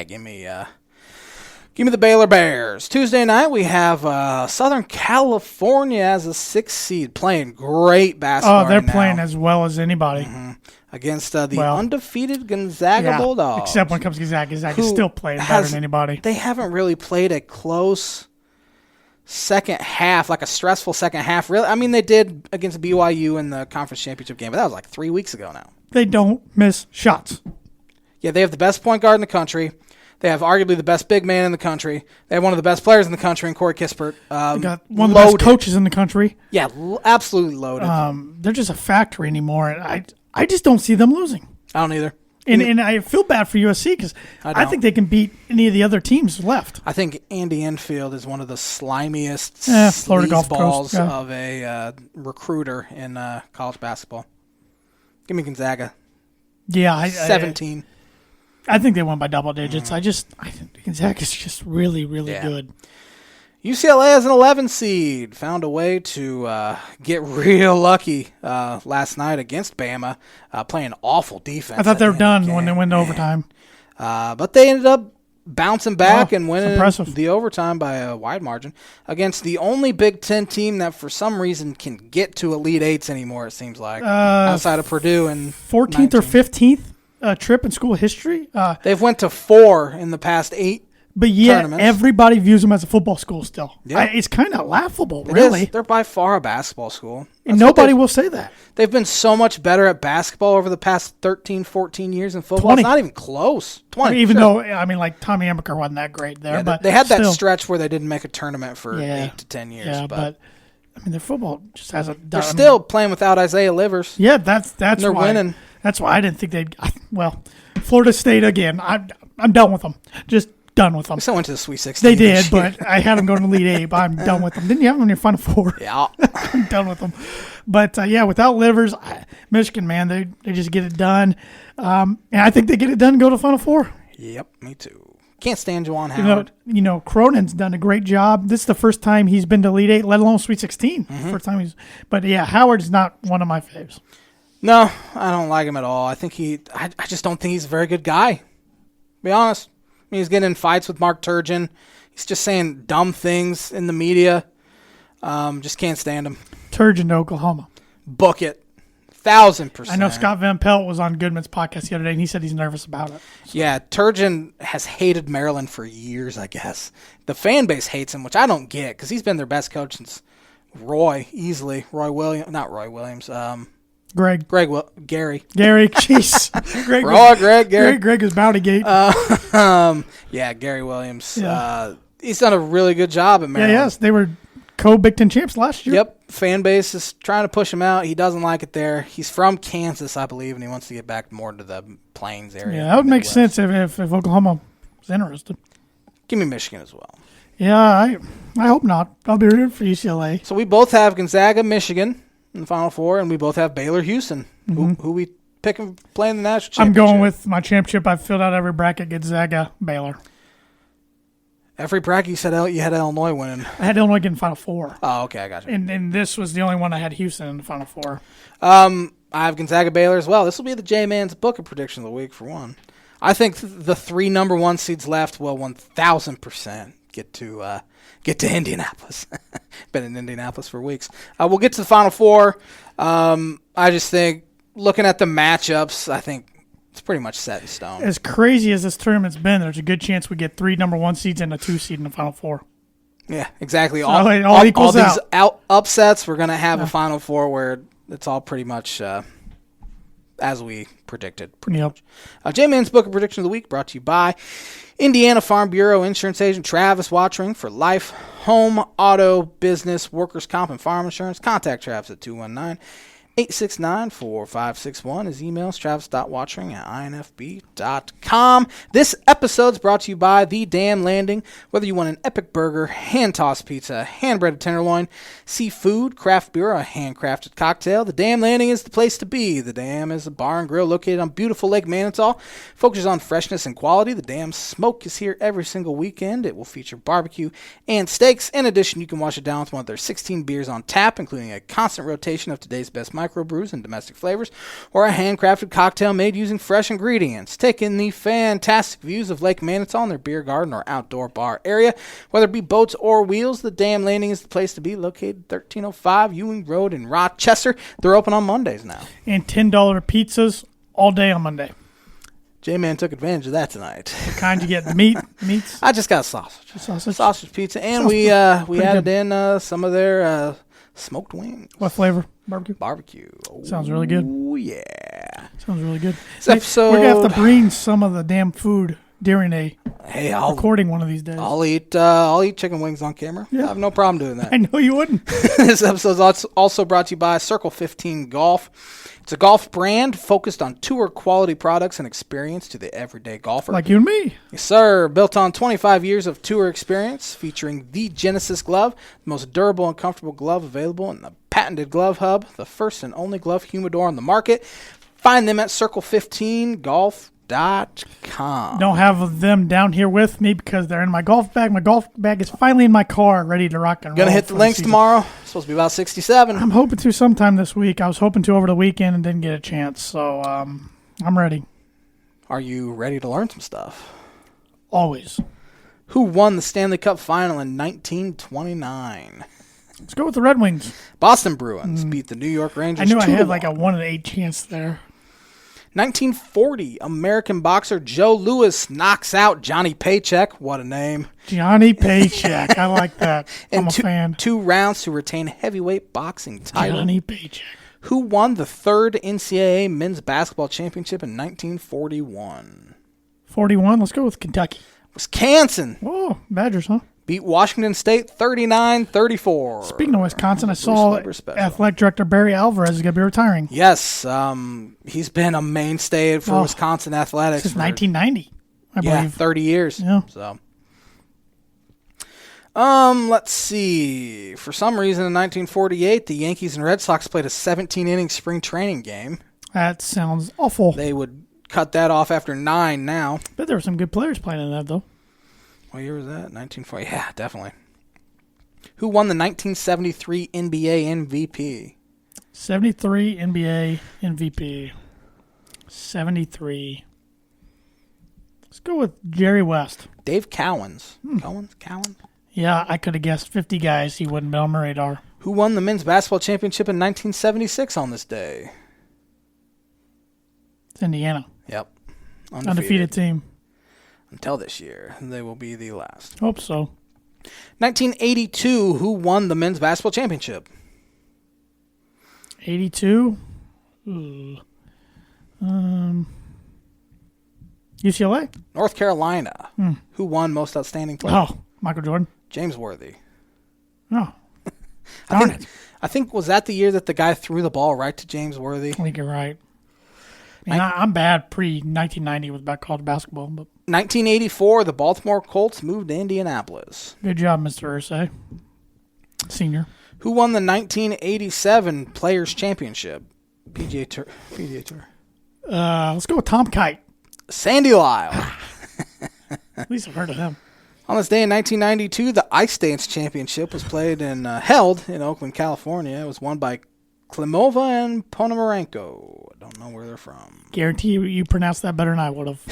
give me the Baylor Bears. Tuesday night, we have Southern California as a 6th seed playing great basketball.
Oh, they're playing as well as anybody.
Mm-hmm. Against the undefeated Gonzaga Bulldogs.
Except when it comes to Gonzaga. Gonzaga's still playing better than anybody.
They haven't really played a close second half, like a stressful second half. Really, I mean, they did against BYU in the conference championship game, but that was like 3 weeks ago now.
They don't miss shots.
Yeah, they have the best point guard in the country. They have arguably the best big man in the country. They have one of the best players in the country in Corey Kispert.
They got one of the best coaches in the country.
Yeah, absolutely loaded.
They're just a factory anymore. And I just don't see them losing.
I don't either.
And I feel bad for USC because I think they can beat any of the other teams left.
I think Andy Enfield is one of the slimiest
Florida Gulf
balls
Coast,
of a recruiter in college basketball. Give me Gonzaga.
Yeah,
17.
I think they won by double digits. I think Gonzaga's just really, really good.
UCLA as an 11 seed found a way to get real lucky last night against Bama, playing awful defense.
I thought they were done when they went to overtime.
But they ended up bouncing back and winning the overtime by a wide margin against the only Big Ten team that for some reason can get to Elite Eights anymore, it seems like, outside of Purdue. And
14th or 15th trip in school history.
They've went to 4 in the past 8.
But yet,
tournaments.
everybody views them as a football school still.
Yeah.
It's kind of laughable,
It
really.
is. They're by far a basketball school.
And nobody will say that.
They've been so much better at basketball over the past 13, 14 years in football.
20.
It's not even close. 20.
I mean, even though, like, Tommy Amaker wasn't that great there.
Yeah,
but
they had that
still.
stretch where they didn't make a tournament for 8 to 10 years.
Yeah, but I mean, their football just hasn't done.
They're still playing without Isaiah Livers.
Yeah, that's
they're
why.
winning.
That's why I didn't think they'd. Well, Florida State again. I'm done with them. Just done with them.
We still went to the Sweet 16.
They did, but I had them going to Elite Eight. But I'm done with them. Didn't you have them in your Final Four?
Yeah,
I'm done with them. But without Livers, Michigan, man, they just get it done. And I think they get it done and go to Final Four.
Yep, me too. Can't stand Juwan Howard.
Cronin's done a great job. This is the first time he's been to Elite Eight, let alone Sweet 16. First time But Howard's not one of my faves.
No, I don't like him at all. I think I just don't think he's a very good guy. To be honest. I mean, he's getting in fights with Mark Turgeon. He's just saying dumb things in the media. Just can't stand him.
Turgeon to Oklahoma.
Book it. 1,000%.
I know Scott Van Pelt was on Goodman's podcast the other day, and he said he's nervous about it. So.
Yeah, Turgeon has hated Maryland for years, I guess. The fan base hates him, which I don't get, because he's been their best coach since Gary.
Gary, jeez. Greg is Bowdygate.
Gary Williams.
Yeah.
He's done a really good job at Maryland.
Yes, they were co-Big Ten champs last year.
Yep, fan base is trying to push him out. He doesn't like it there. He's from Kansas, I believe, and he wants to get back more to the Plains area.
Yeah, that would make sense if Oklahoma was interested.
Give me Michigan as well.
Yeah, I hope not. I'll be rooting for UCLA.
So we both have Gonzaga, Michigan in the Final Four, and we both have Baylor, Houston. Who we pick and play in the national championship?
I'm going with my championship. I've filled out every bracket. Gonzaga, Baylor.
Every bracket you said you had Illinois winning.
I had Illinois getting Final Four.
Oh, okay, I got you.
And this was the only one I had Houston in the Final Four.
I have Gonzaga, Baylor as well. This will be the J-Man's Booker prediction of the week for one. I think the 3 number 1 seeds left will 1,000% get to Indianapolis. Been in Indianapolis for weeks. We'll get to the Final Four. I just think, looking at the matchups, I think it's pretty much set in stone.
As crazy as this tournament's been, there's a good chance we get 3 number 1 seeds and a 2 seed in the Final Four.
Yeah, exactly.
So it all equals
these upsets, we're going to have a Final Four where it's all pretty much as we predicted. Much. J-Man's Book of Prediction of the Week brought to you by Indiana Farm Bureau Insurance Agent Travis Watchering for life, home, auto, business, workers' comp, and farm insurance. Contact Travis at 219-869-4561. His email is travis.watchering@infb.com. This episode is brought to you by The Dam Landing. Whether you want an epic burger, hand-tossed pizza, hand-breaded tenderloin, seafood, craft beer, or a handcrafted cocktail, The Dam Landing is the place to be. The Dam is a bar and grill located on beautiful Lake Manitou. Focuses on freshness and quality. The Dam's smoke is here every single weekend. It will feature barbecue and steaks. In addition, you can wash it down with one of their 16 beers on tap, including a constant rotation of today's best microbrews and domestic flavors, or a handcrafted cocktail made using fresh ingredients. Take in the fantastic views of Lake Manitou in their beer garden or outdoor bar area. Whether it be boats or wheels, the Dam Landing is the place to be, located 1305 Ewing Road in Rochester. They're open on Mondays now.
And $10 pizzas all day on Monday.
J-Man took advantage of that tonight.
What kind you get? Meats?
I just got sausage. Sausage pizza. And we added in some of their smoked wings.
What flavor?
Barbecue.
Sounds really good.
Oh, yeah.
Sounds really good.
We're
going to have to bring some of the damn food during recording one of these days.
I'll eat chicken wings on camera.
Yeah.
I have no problem doing that.
I know you wouldn't.
This episode is also brought to you by Circle 15 Golf. It's a golf brand focused on tour quality products and experience to the everyday golfer.
Like you and me.
Yes, sir. Built on 25 years of tour experience, featuring the Genesis glove, the most durable and comfortable glove available in the patented Glove Hub, the first and only glove humidor on the market. Find them at circle15golf.com.
Don't have them down here with me because they're in my golf bag. My golf bag is finally in my car, ready to rock and roll.
Gonna hit the links tomorrow. Supposed to be about 67.
I'm hoping to sometime this week. I was hoping to over the weekend and didn't get a chance, so I'm ready.
Are you ready to learn some stuff?
Always.
Who won the Stanley Cup Final in 1929?
Let's go with the Red Wings.
Boston Bruins beat the New York Rangers.
I knew I had like a 1 in 8 chance there.
1940, American boxer Joe Louis knocks out Johnny Paycheck. What a name.
Johnny Paycheck. I like that. I'm a fan.
2 rounds to retain heavyweight boxing title.
Johnny Paycheck.
Who won the 3rd NCAA men's basketball championship in 1941?
41. Let's go with Kentucky.
Wisconsin.
Oh, Badgers, huh?
Beat Washington State 39-34.
Speaking of Wisconsin, I saw athletic director Barry Alvarez is going to be retiring.
Yes, he's been a mainstay for Wisconsin athletics
since 1990, I believe.
Yeah, 30 years.
Yeah.
So, let's see. For some reason, in 1948, the Yankees and Red Sox played a 17-inning spring training game.
That sounds awful.
They would cut that off after 9 now.
But there were some good players playing in that, though.
What year was that? 1940. Yeah, definitely. Who won the 1973 NBA MVP?
73 NBA MVP. 73. Let's go with Jerry West.
Dave Cowens. Cowan?
Yeah, I could have guessed 50 guys. He wouldn't be on my radar.
Who won the men's basketball championship in 1976 on this day?
It's Indiana.
Yep.
Undefeated team.
Until this year, they will be the last.
Hope so.
1982, who won the men's basketball championship?
82? UCLA?
North Carolina. Who won most outstanding player?
Oh, Michael Jordan.
James Worthy.
Oh, darn it.
I think, was that the year that the guy threw the ball right to James Worthy?
I think you're right. And I'm bad pre-1990 with college basketball. But
1984, the Baltimore Colts moved to Indianapolis.
Good job, Mr. Irsay, Senior.
Who won the 1987 Players' Championship? PGA Tour.
Let's go with Tom Kite.
Sandy Lyle.
At least I've heard of him.
On this day in 1992, the Ice Dance Championship was held in Oakland, California. It was won by Klimova and Ponomarenko. I don't know where they're from.
Guarantee you pronounced that better than I would have.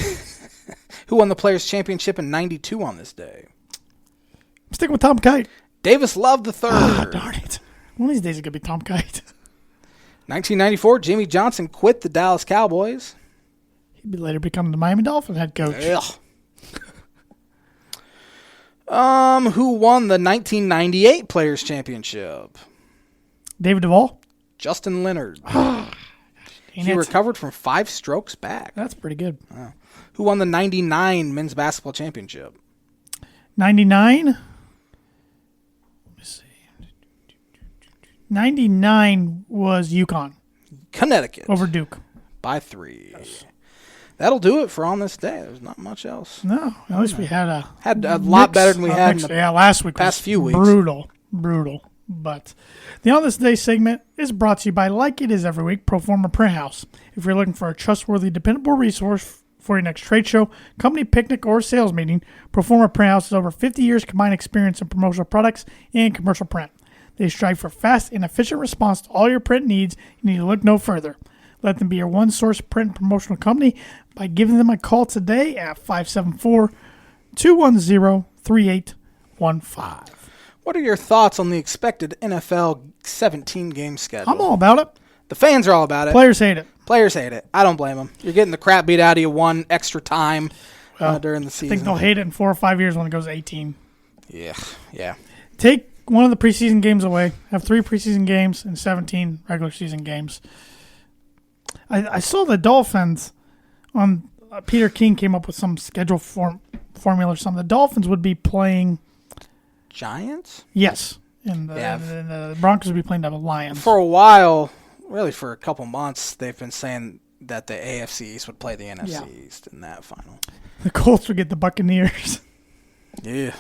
Who won the Players' Championship in 92 on this day?
I'm sticking with Tom Kite.
Davis Love III.
Oh, darn it. One of these days it's going to be Tom Kite.
1994, Jimmy Johnson quit the Dallas Cowboys.
He'd later become the Miami Dolphins head coach.
Ugh. Who won the 1998 Players' Championship?
David Duvall.
Justin Leonard. He recovered from 5 strokes back.
That's pretty good.
Who won the 99 Men's Basketball Championship?
99? Let me see. 99 was UConn.
Connecticut.
Over Duke.
By 3. Yes. That'll do it for on this day. There's not much else.
No, at least we had
a lot better than we had in the
last week.
Past few weeks.
Brutal. But the On This Day segment is brought to you by, like it is every week, Proforma Print House. If you're looking for a trustworthy, dependable resource for your next trade show, company picnic, or sales meeting, Proforma Print House has over 50 years combined experience in promotional products and commercial print. They strive for fast and efficient response to all your print needs. You need to look no further. Let them be your one-source print and promotional company by giving them a call today at 574-210-3815.
What are your thoughts on the expected NFL 17-game schedule?
I'm all about it.
The fans are all about it.
Players hate it.
Players hate it. I don't blame them. You're getting the crap beat out of you one extra time during the season.
I think they'll hate it in 4 or 5 years when it goes 18.
Yeah.
Take one of the preseason games away. Have 3 preseason games and 17 regular season games. I saw the Dolphins on Peter King came up with some schedule formula or something. The Dolphins would be playing
Giants?
Yes. And the Broncos would be playing the Lions.
For a while, really for a couple months, they've been saying that the AFC East would play the NFC East in that final.
The Colts would get the Buccaneers.
Yeah.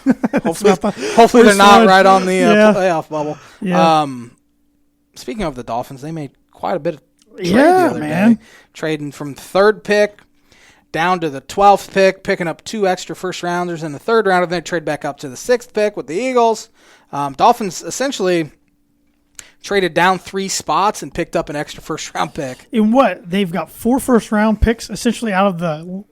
Hopefully they're not right on the playoff bubble.
Yeah.
Speaking of the Dolphins, they made quite a bit of trade the other day. Trading from the 3rd pick down to the 12th pick, picking up 2 extra first-rounders in the 3rd round, and then trade back up to the 6th pick with the Eagles. Dolphins essentially traded down 3 spots and picked up an extra first-round pick.
In what? They've got 4 first-round picks essentially out of the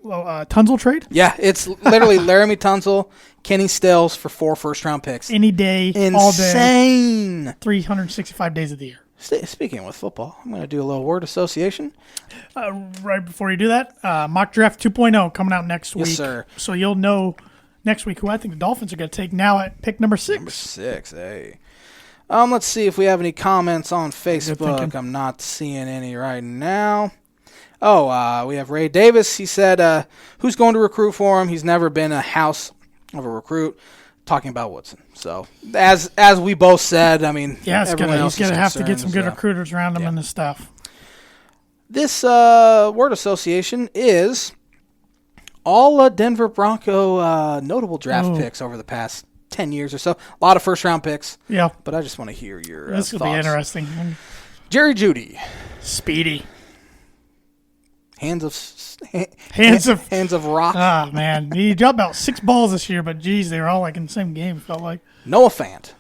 Tunzel trade?
Yeah, it's literally Laramie Tunzel, Kenny Stills for 4 first-round picks.
Any day,
Insane.
all day. 365 days of the year.
Speaking with football, I'm going to do a little word association.
Right before you do that, mock draft 2.0 coming out next week.
Yes, sir.
So you'll know next week who I think the Dolphins are going to take now at pick number 6.
Number 6, hey. Let's see if we have any comments on Facebook. I'm not seeing any right now. We have Ray Davis. He said, who's going to recruit for him? He's never been a house of a recruit. Talking about Woodson. So, as we both said, I mean,
he's going to have to get some good recruiters around him and the stuff.
This word association is all Denver Bronco notable draft picks over the past 10 years or so. A lot of first-round picks. Yeah. But I just want to hear your thoughts.
This will be interesting.
Jerry Jeudy.
Speedy.
Hands of rock.
Ah, man. He dropped about 6 balls this year, but, geez, they were all like in the same game, it felt like.
Noah Fant.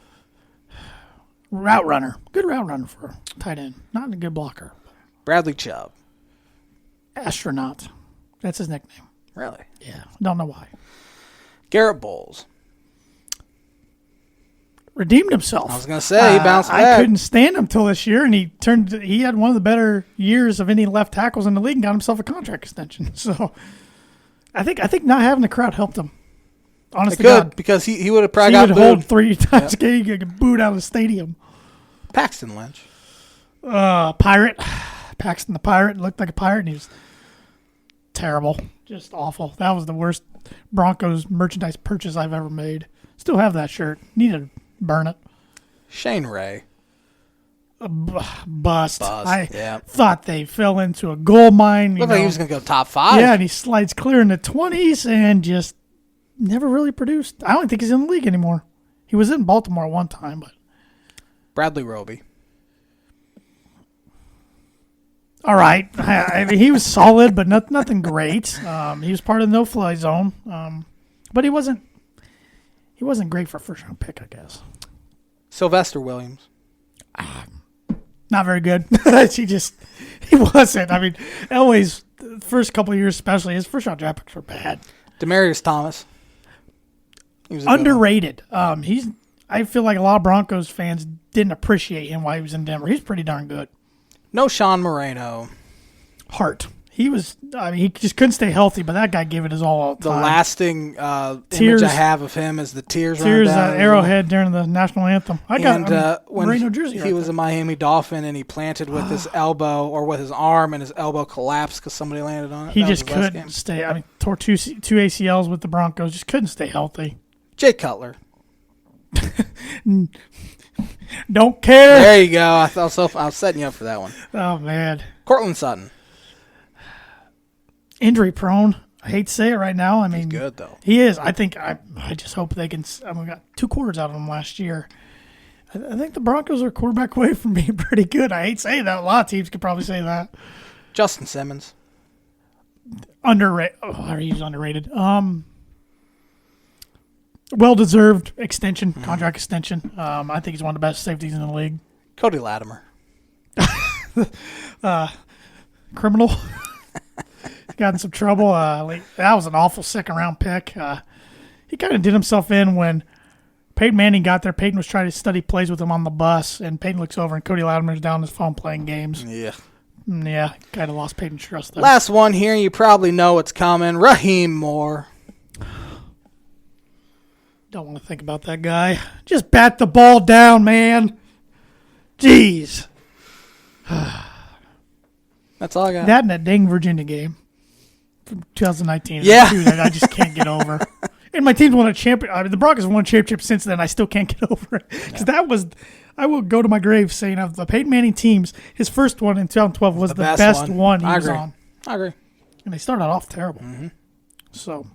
Route runner. Good route runner for a tight end. Not a good blocker.
Bradley Chubb.
Astronaut. That's his nickname.
Really?
Yeah. Don't know why.
Garrett Bowles.
Redeemed himself.
I was going to say, he bounced back.
I couldn't stand him till this year, and he had one of the better years of any left tackles in the league and got himself a contract extension. So I think not having the crowd helped him. Honestly, God,
because he would have probably got booed.
Hold 3 times a game, he get booed out of the stadium.
Paxton Lynch.
Pirate. Paxton the Pirate looked like a pirate, and he was terrible. Just awful. That was the worst Broncos merchandise purchase I've ever made. Still have that shirt. Need to burn it.
Shane Ray.
Bust. I thought they fell into a gold mine.
Looked like he was going to go top 5.
Yeah, and he slides clear in the 20s and just never really produced. I don't think he's in the league anymore. He was in Baltimore one time, but
Bradley Roby.
All right. I mean, he was solid, but nothing great. He was part of the no-fly zone, but he wasn't great for a first-round pick, I guess.
Sylvester Williams.
Not very good. He wasn't. I mean, Elway's first couple of years, especially, his first-round draft picks were bad.
Demaryius Thomas.
He was underrated. I feel like a lot of Broncos fans didn't appreciate him while he was in Denver. He's pretty darn good.
No Sean Moreno.
Heart. He just couldn't stay healthy, but that guy gave it his all the time.
The lasting image I have of him is the tears
running down. Arrowhead during the national anthem.
When
Moreno jersey
he was a Miami Dolphin and he planted with his elbow or with his arm and his elbow collapsed because somebody landed on it.
He just couldn't stay. I mean, tore two ACLs with the Broncos. Just couldn't stay healthy.
Jay Cutler.
Don't care.
There you go. I was setting you up for that one.
Oh, man.
Cortland Sutton.
Injury prone. I hate to say it right now. I mean,
he's good though.
He is. I think. I just hope they can. We got 2 quarters out of him last year. I think the Broncos are quarterback away from being pretty good. I hate saying that. A lot of teams could probably say that.
Justin Simmons.
Underrated. Oh, he's underrated. Well-deserved extension, contract extension. I think he's one of the best safeties in the league.
Cody Latimer.
Criminal. Got in some trouble. That was an awful second-round pick. He kind of did himself in when Peyton Manning got there. Peyton was trying to study plays with him on the bus, and Peyton looks over, and Cody Latimer's down on his phone playing games.
Yeah.
Yeah, kind of lost Peyton's trust there.
Last one here, you probably know what's coming. Raheem Moore.
Don't want to think about that guy. Just bat the ball down, man. Jeez.
That's all I got.
That and that dang Virginia game from 2019.
Yeah.
That I just can't get over. And my team's won a championship. I mean, the Broncos have won a championship since then. I still can't get over it. Because that was, I will go to my grave saying of the Peyton Manning teams, his first one in 2012 was the best one he was on.
I agree.
And they started off terrible. Mm-hmm. So,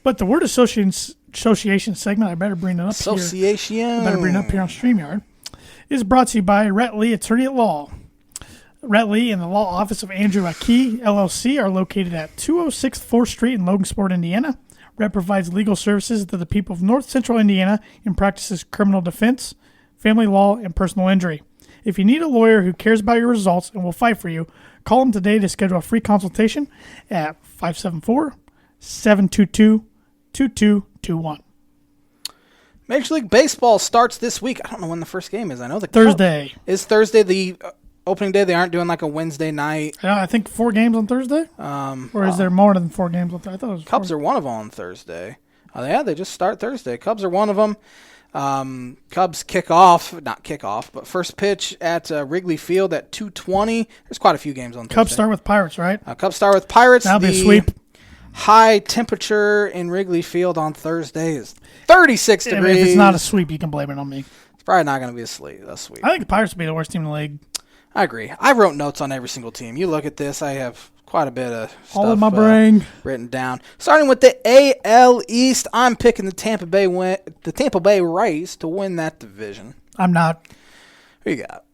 but the word association segment, I better bring it up here. I better bring it up here on StreamYard, is brought to you by Rhett Lee, attorney at law. Rhett Lee and the law office of Andrew Aki, LLC, are located at 206 4th Street in Logansport, Indiana. Rhett provides legal services to the people of North Central Indiana and practices criminal defense, family law, and personal injury. If you need a lawyer who cares about your results and will fight for you, call him today to schedule a free consultation at 574-722-2221.
Major League Baseball starts this week. I don't know when the first game is. I know the
Thursday.
Is Thursday the opening day? They aren't doing like a Wednesday night.
I think 4 games on Thursday. Or is there more than 4 games on Thursday? I thought it was
Cubs are one of them on Thursday. They just start Thursday. Cubs are one of them. Cubs but first pitch at Wrigley Field at 2:20. There's quite a few games on Thursday.
Cubs start with Pirates, right?
Cubs start with Pirates.
That'll be a sweep.
High temperature in Wrigley Field on Thursday is 36 degrees.
If it's not a sweep, you can blame it on me.
It's probably not going to be a sweep.
I think the Pirates will be the worst team in the league.
I agree. I wrote notes on every single team. You look at this, I have quite a bit of stuff
all in my brain
written down. Starting with the AL East, I'm picking the Tampa Bay Rays to win that division.
I'm not.
Who you got?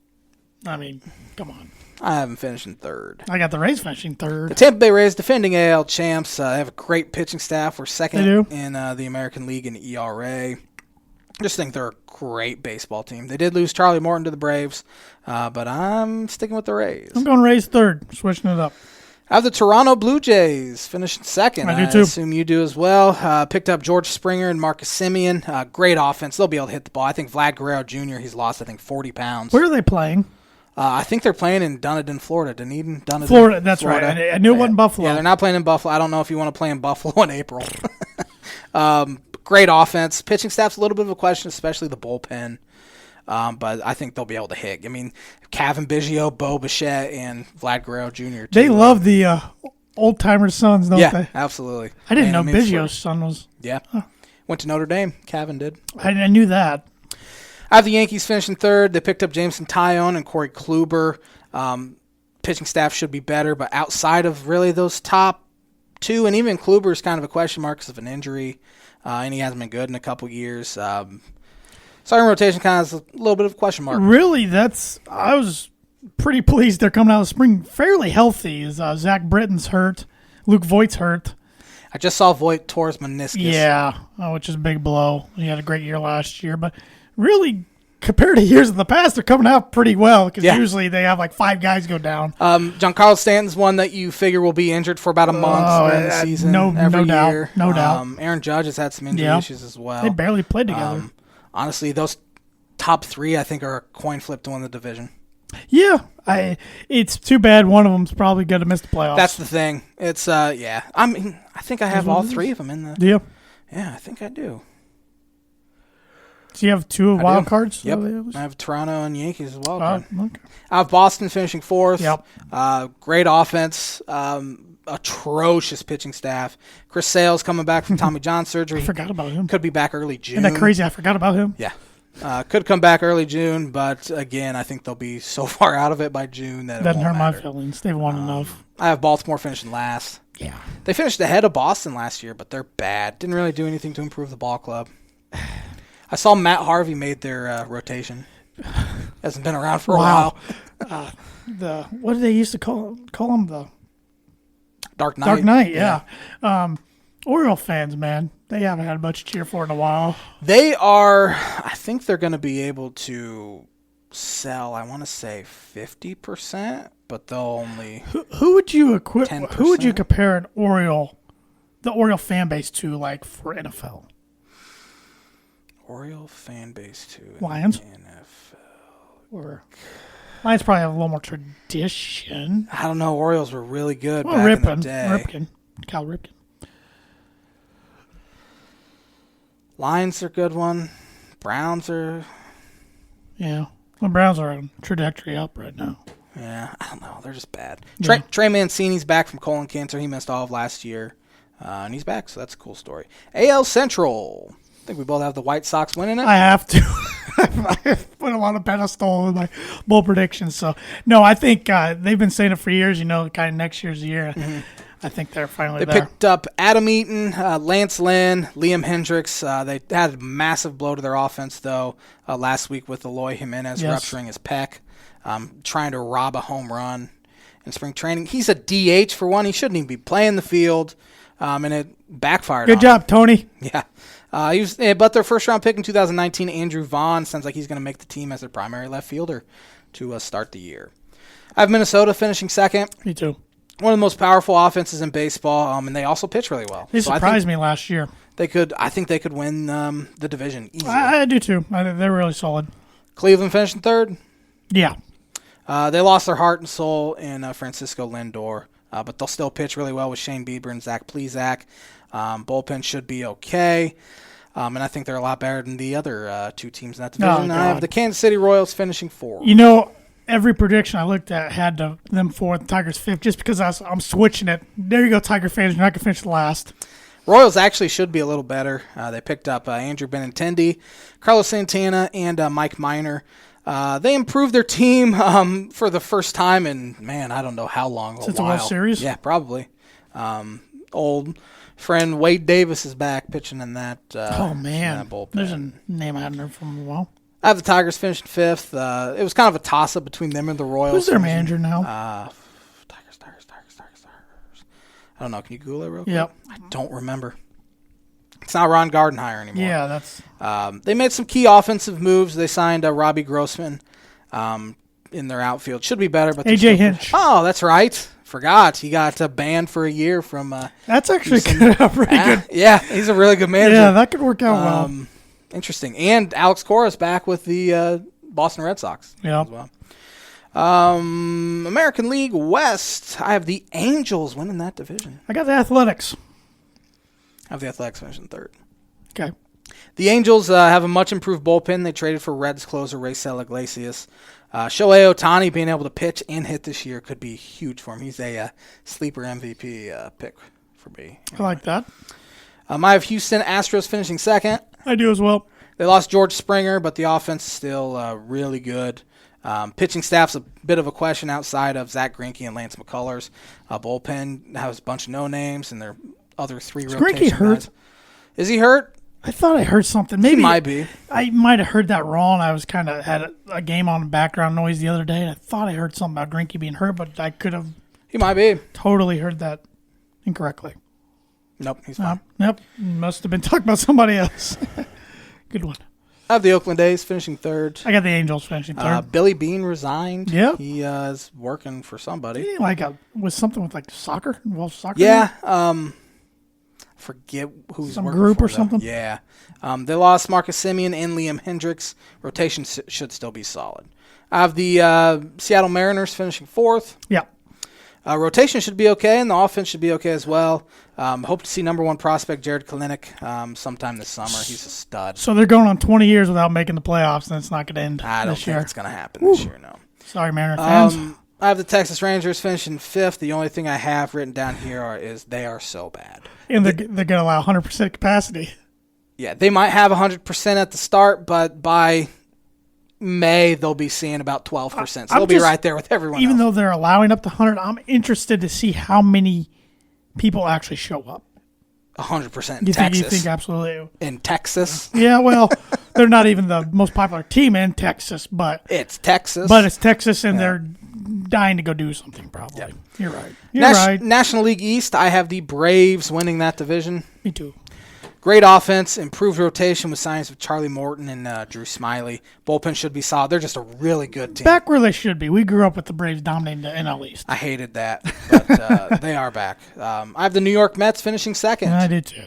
I mean, come on.
I have them finishing third.
I got the Rays finishing third.
The Tampa Bay Rays, defending AL champs, they have a great pitching staff. We're second in the American League in ERA. I just think they're a great baseball team. They did lose Charlie Morton to the Braves, but I'm sticking with the Rays.
I'm going Rays third, switching it up.
I have the Toronto Blue Jays finishing second.
I do too.
Assume you do as well. Picked up George Springer and Marcus Semien. Great offense. They'll be able to hit the ball. I think Vlad Guerrero Jr., he's lost, 40 pounds.
Where are they playing?
I think they're playing in Dunedin, Florida. Dunedin,
Florida, that's Florida. Right. I knew it wasn't Buffalo.
Yeah, they're not playing in Buffalo. I don't know if you want to play in Buffalo in April. Great offense. Pitching staff's a little bit of a question, especially the bullpen. But I think they'll be able to hit. I mean, Kevin Biggio, Bo Bichette, and Vlad Guerrero Jr.
They love the old-timers' sons, don't they?
Yeah, absolutely.
I didn't know Biggio's son was.
Yeah. Went to Notre Dame. Kevin did.
I knew that.
I have the Yankees finishing third. They picked up Jameson Taillon and Corey Kluber. Pitching staff should be better, but outside of really those top two, and even Kluber is kind of a question mark because of an injury, and he hasn't been good in a couple years. Starting rotation kind of is a little bit of a question mark.
Really, I was pretty pleased they're coming out of spring fairly healthy. Zach Britton's hurt. Luke Voigt's hurt.
I just saw Voigt tore his meniscus.
Yeah, which is a big blow. He had a great year last year, but really, compared to years in the past, they're coming out pretty well because usually they have like 5 guys go down.
Giancarlo Stanton's one that you figure will be injured for about a month during the season. Every year.
No doubt.
Aaron Judge has had some injury issues as well.
They barely played together.
Honestly, those top 3, I think, are a coin flip to win the division.
Yeah, it's too bad one of them's probably going to miss the playoffs.
That's the thing. It's I mean, I think I have all 3 of them in the.
Yeah.
Yeah, I think I do.
So you have 2 wild cards?
Yep. I have Toronto and Yankees as wild card.
Okay.
I have Boston finishing 4th.
Yep.
Great offense. Atrocious pitching staff. Chris Sale's coming back from Tommy John surgery.
I forgot about him.
Could be back early June.
Isn't that crazy? I forgot about him.
Yeah. Could come back early June, but again, I think they'll be so far out of it by June that
doesn't
it won't
hurt
matter.
my feelings. They've won enough.
I have Baltimore finishing last.
Yeah.
They finished ahead of Boston last year, but they're bad. Didn't really do anything to improve the ball club. I saw Matt Harvey made their rotation. Hasn't been around for a while.
What did they used to call him? The
Dark Knight.
Dark Knight, yeah. Oriole fans, man, they haven't had much to cheer for in a while.
They are, I think they're going to be able to sell, I want to say 50%, but they'll only
Who would you
10%.
Who would you compare the Oriole fan base to, like, for NFL?
Oriole fan base to
Lions?
NFL.
Or Lions probably have a little more tradition.
I don't know. Orioles were really good back in the day.
Cal Ripken.
Lions are a good one. Browns are...
Yeah. The Browns are on trajectory up right now.
Yeah, I don't know. They're just bad.
Yeah.
Trey Mancini's back from colon cancer. He missed all of last year. And he's back, so that's a cool story. AL Central. I think we both have the White Sox winning it.
I have to. I put them on a pedestal with my bold predictions. So, no, I think they've been saying it for years, kind of next year's the year. Mm-hmm. I think they're finally there.
They picked up Adam Eaton, Lance Lynn, Liam Hendricks. They had a massive blow to their offense, though, last week with Eloy Jimenez rupturing his pec, trying to rob a home run in spring training. He's a DH for one. He shouldn't even be playing the field, and it backfired on him.
Good job, Tony.
Yeah. But their first-round pick in 2019, Andrew Vaughn, sounds like he's going to make the team as their primary left fielder to start the year. I have Minnesota finishing second.
Me too.
one of the most powerful offenses in baseball, and they also pitch really well.
They surprised me last year.
I think they could win the division easily.
I do too. They're really solid.
Cleveland finished in third.
Yeah.
They lost their heart and soul in Francisco Lindor, but they'll still pitch really well with Shane Bieber and Zach Plesac. Bullpen should be okay, and I think they're a lot better than the other two teams in that division. I have the Kansas City Royals finishing fourth.
Every prediction I looked at had them fourth, Tigers fifth, just because I'm switching it. There you go, Tiger fans. You're not going to finish last.
Royals actually should be a little better. They picked up Andrew Benintendi, Carlos Santana, and Mike Minor. They improved their team for the first time in, I don't know how long.
Since the World Series?
Yeah, probably. Old friend Wade Davis is back pitching in that
in that
bullpen.
There's a name I hadn't heard from a while.
I have the Tigers finishing fifth. It was kind of a toss-up between them and the Royals.
Who's their manager now?
Tigers. I don't know. Can you Google it real quick?
Yep.
I don't remember. It's not Ron Gardenhire anymore.
Yeah, that's...
They made some key offensive moves. They signed Robbie Grossman in their outfield. Should be better, but
AJ Hinch.
Oh, that's right. Forgot. He got banned for a year from...
that's actually pretty good.
Yeah, he's a really good manager.
Yeah, that could work out well.
Interesting. And Alex Cora's back with the Boston Red Sox as well. American League West, I have the Angels winning that division.
I got the Athletics.
I have the Athletics finishing third.
Okay.
The Angels have a much improved bullpen. They traded for Reds closer Raisel Iglesias. Shohei Ohtani being able to pitch and hit this year could be huge for him. He's a sleeper MVP pick for me.
I like that.
I have Houston Astros finishing second.
I do as well.
They lost George Springer, but the offense is still really good. Pitching staff's a bit of a question outside of Zach Greinke and Lance McCullers. Bullpen has a bunch of no-names, and their other three rotation
Greinke hurt?
guys. Is he hurt?
I thought I heard something. Maybe
He might be.
I might have heard that wrong. I was kind of had a game on background noise the other day, and I thought I heard something about Greinke being hurt, but I could have
He might be.
totally heard that incorrectly.
Nope, he's fine.
Nope. Must have been talking about somebody else. Good one.
I have the Oakland A's finishing third.
I got the Angels finishing third.
Billy Beane resigned.
Yep.
He is working for somebody.
Was something with soccer? Involved soccer?
Yeah. Forget who's
some
working
group
for
or
them.
something?
Yeah. They lost Marcus Semien and Liam Hendricks. Rotation should still be solid. I have the Seattle Mariners finishing fourth.
Yeah.
Rotation should be okay, and the offense should be okay as well. Hope to see number one prospect Jared Kelenic sometime this summer. He's a stud.
So they're going on 20 years without making the playoffs, and it's not going to end
I don't
this
think
year.
it's going to happen this year, no.
Sorry, Mariner fans.
I have the Texas Rangers finishing fifth. The only thing I have written down here is they are so bad.
And they're going to allow 100% capacity.
Yeah, they might have 100% at the start, but by May they'll be seeing about 12%. So they'll be right there with everyone
Even
else.
though they're allowing up to 100, I'm interested to see how many people actually show up.
100% in
You
Texas.
think absolutely.
In Texas?
Yeah, well, they're not even the most popular team in Texas, but
It's Texas.
But it's Texas, and they're dying to go do something, probably.
Yeah.
You're right. You're right.
National League East, I have the Braves winning that division.
Me too.
Great offense, improved rotation with signings of Charlie Morton and Drew Smiley. Bullpen should be solid. They're just a really good team.
Back where they should be. We grew up with the Braves dominating the NL East.
I hated that, but they are back. I have the New York Mets finishing second.
I did too.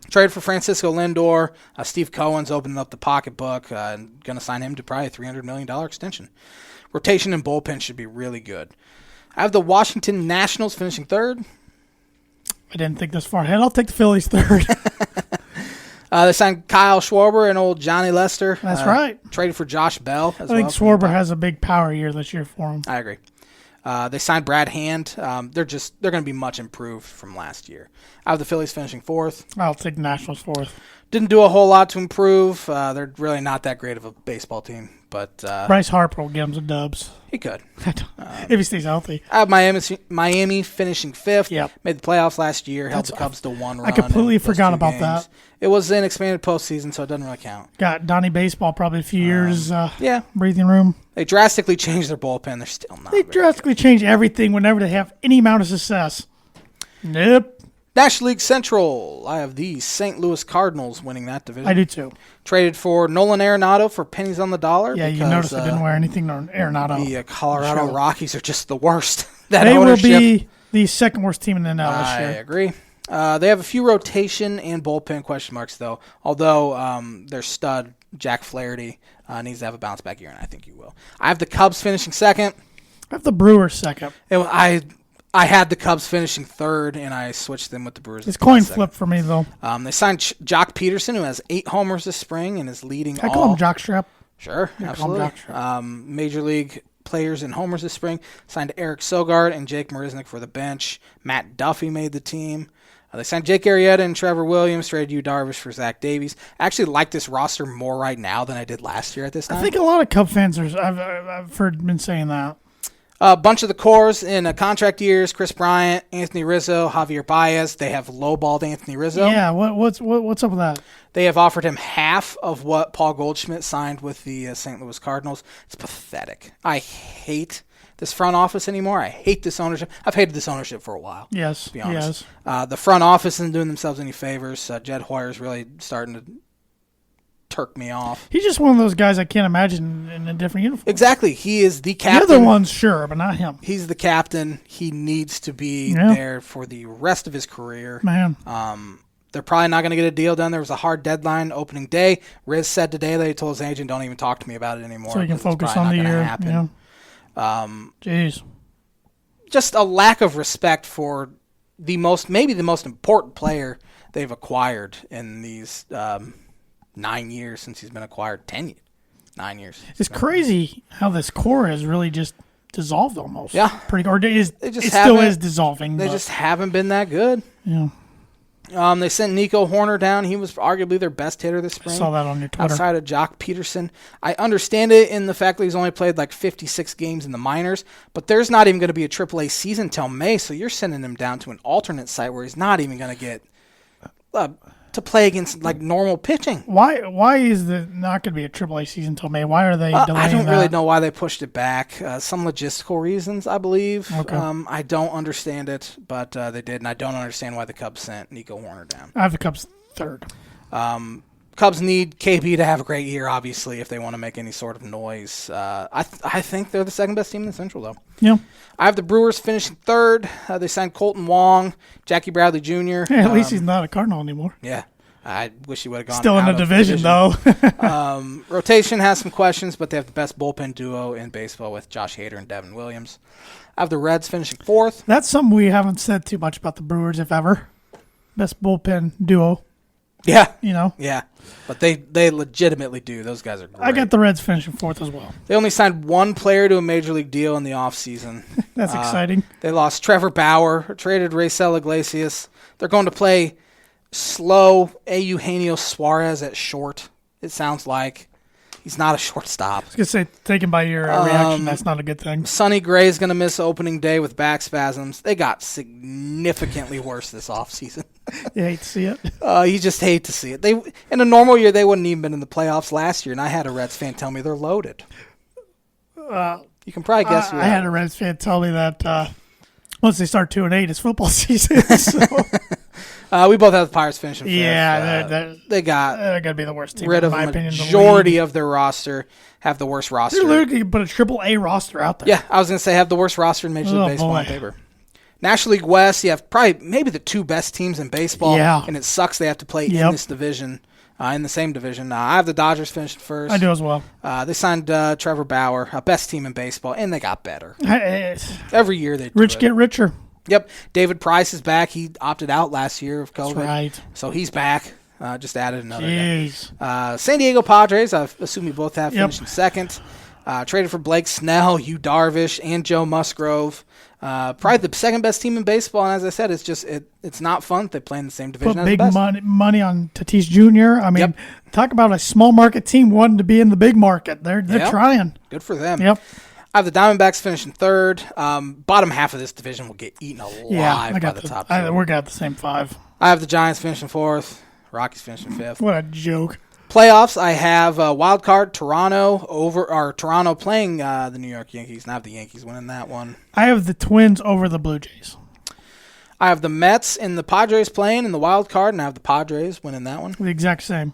Traded for Francisco Lindor. Steve Cohen's opening up the pocketbook and going to sign him to probably a $300 million extension. Rotation and bullpen should be really good. I have the Washington Nationals finishing third.
I didn't think this far ahead. I'll take the Phillies third.
They signed Kyle Schwarber and old Johnny Lester.
That's right.
Traded for Josh Bell as
I think Schwarber has a big power year this year for him.
I agree. They signed Brad Hand. They're going to be much improved from last year. I have the Phillies finishing fourth.
I'll take the Nationals fourth.
Didn't do a whole lot to improve. They're really not that great of a baseball team, but
Bryce Harper will get him some dubs.
He could.
If he stays healthy.
I have Miami finishing fifth.
Yep.
Made the playoffs last year. Held the Cubs to one run.
I completely
in those
forgot
2
about
games.
that.
It was an expanded postseason, so it doesn't really count.
Got Donnie Baseball probably a few years
Yeah.
breathing room.
They drastically changed their bullpen. They're still not.
They drastically change everything whenever they have any amount of success. Nope.
National League Central. I have the St. Louis Cardinals winning that division.
I do too.
Traded for Nolan Arenado for pennies on the dollar.
Yeah,
because,
you noticed I didn't wear anything on Arenado.
The Colorado
Sure.
Rockies are just the worst. That
They will
ownership.
be the second worst team in the NL this year.
I agree. They have a few rotation and bullpen question marks, though. Although their stud, Jack Flaherty, needs to have a bounce-back year, and I think he will. I have the Cubs finishing second.
I have the Brewers second.
I had the Cubs finishing third, and I switched them with the Brewers.
It's coin flip for me, though.
They signed Jock Peterson, who has 8 homers this spring and is leading
I call him Jockstrap.
Sure, absolutely. Major League players in homers this spring. Signed Eric Sogard and Jake Marisnick for the bench. Matt Duffy made the team. They signed Jake Arrieta and Trevor Williams, traded Yu Darvish for Zach Davies. I actually like this roster more right now than I did last year at this time.
I think a lot of Cub fans I've been saying that.
A bunch of the cores in contract years: Chris Bryant, Anthony Rizzo, Javier Baez. They have lowballed Anthony Rizzo.
Yeah, what's up with that?
They have offered him half of what Paul Goldschmidt signed with the St. Louis Cardinals. It's pathetic. I hate this front office anymore. I hate this ownership. I've hated this ownership for a while.
Yes,
to be honest.
Yes.
The front office isn't doing themselves any favors. Jed Hoyer's really starting to turk me off.
He's just one of those guys I can't imagine in a different uniform.
Exactly. He is the captain.
The other ones, sure, but not him.
He's the captain. He needs to be there for the rest of his career.
Man.
They're probably not going to get a deal done. There was a hard deadline opening day. Riz said today that he told his agent, don't even talk to me about it anymore.
So he can focus on the year. Yeah. Jeez.
Just a lack of respect for maybe the most important player they've acquired in these 9 years since he's been acquired. 9 years.
It's crazy how this core has really just dissolved almost.
Yeah.
It still is dissolving.
They just haven't been that good.
Yeah.
They sent Nico Horner down. He was arguably their best hitter this spring.
I saw that on your Twitter.
Outside of Jock Peterson. I understand it in the fact that he's only played like 56 games in the minors, but there's not even going to be a AAA season till May, so you're sending him down to an alternate site where he's not even going to get to play against like normal pitching.
Why is there not going to be a AAA season till May? Why are they delaying
I don't
that?
really know why they pushed it back. Some logistical reasons, I believe.
Okay.
I don't understand it, but they did, and I don't understand why the Cubs sent Nico Horner down.
I have the Cubs third.
Cubs need KB to have a great year, obviously, if they want to make any sort of noise. I think they're the second best team in the Central, though.
Yeah.
I have the Brewers finishing third. They signed Colton Wong, Jackie Bradley Jr.
Yeah, at least he's not a Cardinal anymore.
Yeah. I wish he would have gone
still in the division, though.
Rotation has some questions, but they have the best bullpen duo in baseball with Josh Hader and Devin Williams. I have the Reds finishing fourth.
That's something we haven't said too much about the Brewers, if ever. Best bullpen duo.
Yeah.
Yeah.
But they legitimately do. Those guys are great.
I got the Reds finishing fourth as well.
They only signed one player to a major league deal in the offseason.
That's exciting.
They lost Trevor Bauer, traded Raisel Iglesias. They're going to play slow Eugenio Suarez at short, it sounds like. He's not a shortstop.
I was going to say, taken by your reaction, that's not a good thing.
Sonny Gray's going to miss opening day with back spasms. They got significantly worse this offseason.
You hate to see it?
You just hate to see it. In a normal year, they wouldn't even been in the playoffs last year, and I had a Reds fan tell me they're loaded. You can probably guess who
I had a Reds fan tell me that once they start 2-8, it's football season. So.
We both have the Pirates finishing fifth.
Yeah,
they're
going to be the worst team.
Rid of
in my
a
opinion,
majority of their roster, have the worst roster.
They're literally put a AAA roster out there.
Yeah, I was going to say have the worst roster in Major League Baseball on paper. National League West, you have maybe the two best teams in baseball, and it sucks they have to play in this division, in the same division. I have the Dodgers finishing first.
I do as well.
They signed Trevor Bauer, best team in baseball, and they got better. Every year they do
Rich get richer.
Yep. David Price is back. He opted out last year of COVID.
That's right.
So he's back. Just added another
Jeez.
guy. San Diego Padres, I assume you both have finishing second. Traded for Blake Snell, Yu Darvish, and Joe Musgrove. Probably the second best team in baseball, and as I said, it's just it's not fun. They play in the same division.
Put big money on Tatis Jr. I mean, talk about a small market team wanting to be in the big market. They're trying.
Good for them.
Yep.
I have the Diamondbacks finishing third. Bottom half of this division will get eaten alive by the top two.
We're going to have the same five.
I have the Giants finishing fourth. Rockies finishing fifth.
What a joke.
Playoffs, I have wild card Toronto playing the New York Yankees, and I have the Yankees winning that one.
I have the Twins over the Blue Jays.
I have the Mets and the Padres playing in the wild card, and I have the Padres winning that one.
The exact same.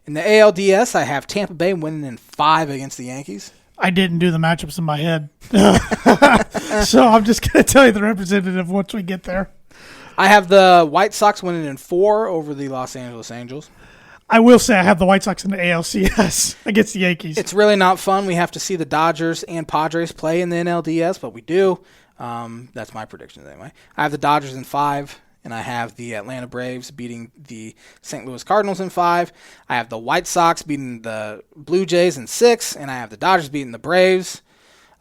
In the ALDS, I have Tampa Bay winning in 5 against the Yankees.
I didn't do the matchups in my head. So I'm just going to tell you the representative once we get there.
I have the White Sox winning in 4 over the Los Angeles Angels.
I will say I have the White Sox in the ALCS against the Yankees.
It's really not fun. We have to see the Dodgers and Padres play in the NLDS, but we do. That's my predictions anyway. I have the Dodgers in 5, and I have the Atlanta Braves beating the St. Louis Cardinals in 5. I have the White Sox beating the Blue Jays in 6, and I have the Dodgers beating the Braves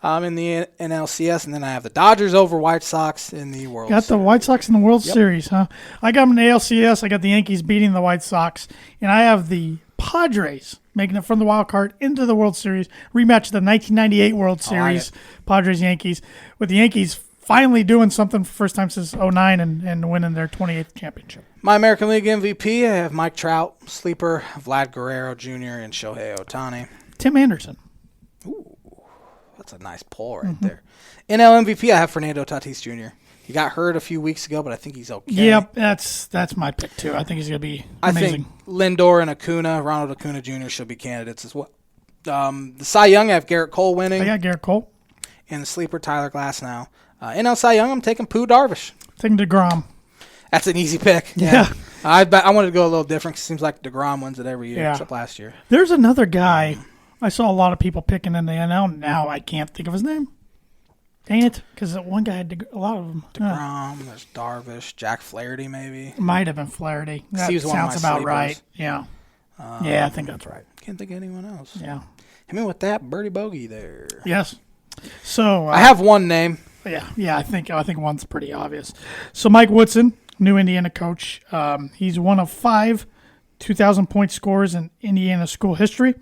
in the NLCS, and then I have the Dodgers over White Sox in the World Series.
Got the White Sox in the World Series, huh? I got them in the ALCS. I got the Yankees beating the White Sox, and I have the Padres making it from the wild card into the World Series, rematch of the 1998 World Series, Padres-Yankees, with the Yankees finally doing something for the first time since 2009 and winning their 28th championship.
My American League MVP, I have Mike Trout, sleeper, Vlad Guerrero Jr., and Shohei Ohtani.
Tim Anderson.
Ooh, that's a nice pull right there. NL MVP, I have Fernando Tatis Jr. He got hurt a few weeks ago, but I think he's okay.
Yep, that's my pick too. I think he's going to be amazing.
I think Lindor and Acuna, Ronald Acuna Jr. should be candidates as well. The Cy Young, I have Garrett Cole winning.
I got Garrett Cole.
And the sleeper, Tyler Glasnow. NL Cy Young, I'm taking Pooh Darvish.
Taking DeGrom.
That's an easy pick.
Yeah.
I wanted to go a little different because it seems like DeGrom wins it every year except last year.
There's another guy I saw a lot of people picking in the NL. Now I can't think of his name. Dang it. Because one guy had a lot of them.
DeGrom, there's Darvish, Jack Flaherty maybe.
Might have been Flaherty. That sounds about right. Yeah. I think that's right.
Can't think of anyone else.
Yeah.
Hit me with that Birdie Bogey there.
Yes. So
I have one name.
Yeah. I think one's pretty obvious. So Mike Woodson, new Indiana coach. He's one of 5 2,000-point scorers in Indiana school history.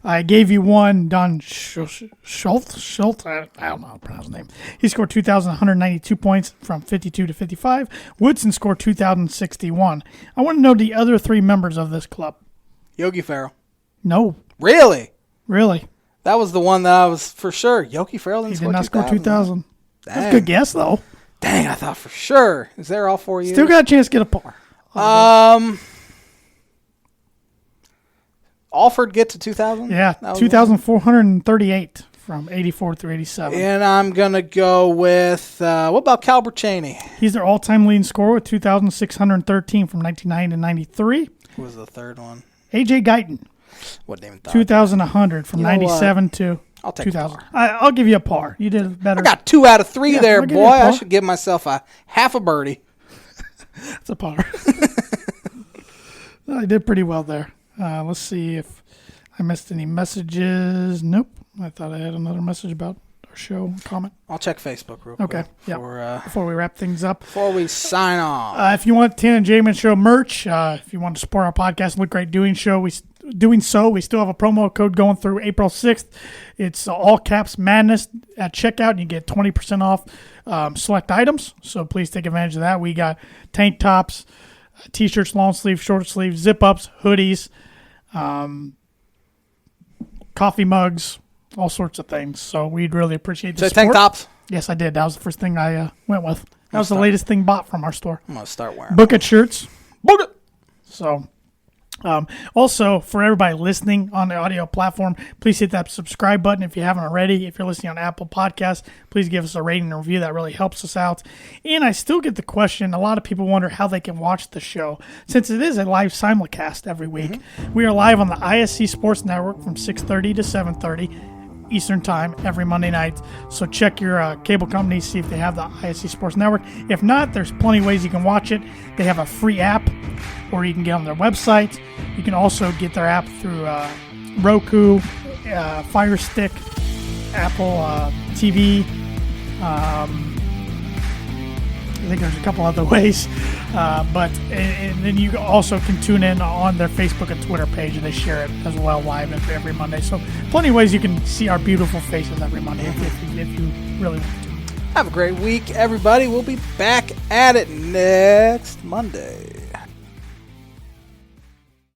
I gave you one, Don Schultz. I don't know how to pronounce his name. He scored 2,192 points from 52 to 55. Woodson scored 2,061. I want to know the other 3 members of this club.
Yogi Ferrell.
No.
Really?
That
was the one that I was for sure. Yogi Ferrell didn't score 2,000.
He did not score 2,000. That's a good guess, though.
Dang, I thought for sure. Is there all 4 years?
Still got a chance to get a par.
Alford get to 2,000?
Yeah, 2,438 from 84 through 87.
And I'm going to go with, what about Cal Bracini?
He's their all-time leading scorer with 2,613 from 1990 to 93.
Who was the third one?
A.J. Guyton.
What name?
2,100 from 97 to
I'll take
2,000. I'll give you a par. You did better.
I got 2 out of 3 there, boy. I should give myself a half a birdie.
That's a par. I did pretty well there. Let's see if I missed any messages. Nope. I thought I had another message about our show comment.
I'll check Facebook real quick.
Okay. Before we wrap things up.
Before we sign off.
If you want Tan and J-Man Show merch, if you want to support our podcast and Look Great Doing so, we still have a promo code going through April 6th. It's all caps madness at checkout, and you get 20% off select items. So please take advantage of that. We got tank tops, T-shirts, long sleeve, short sleeve, zip-ups, hoodies, coffee mugs, all sorts of things. So we'd really appreciate the support.
Tank tops?
Yes, I did. That was the first thing I went with. That was the latest thing bought from our store.
I'm going to start wearing
Book It shirts.
Book It!
So... also, for everybody listening on the audio platform, please hit that subscribe button if you haven't already. If you're listening on Apple Podcasts, please give us a rating and review. That really helps us out. And I still get the question, a lot of people wonder how they can watch the show. Since it is a live simulcast every week, we are live on the ISC Sports Network from 6:30 to 7:30 Eastern Time every Monday night. So check your cable company, see if they have the ISC Sports Network. If not, there's plenty of ways you can watch it. They have a free app, or you can get on their website. You can also get their app through Roku, Fire Stick, Apple TV. I think there's a couple other ways. But then you also can tune in on their Facebook and Twitter page, and they share it as well live every Monday. So plenty of ways you can see our beautiful faces every Monday if you really want to.
Have a great week, everybody. We'll be back at it next Monday.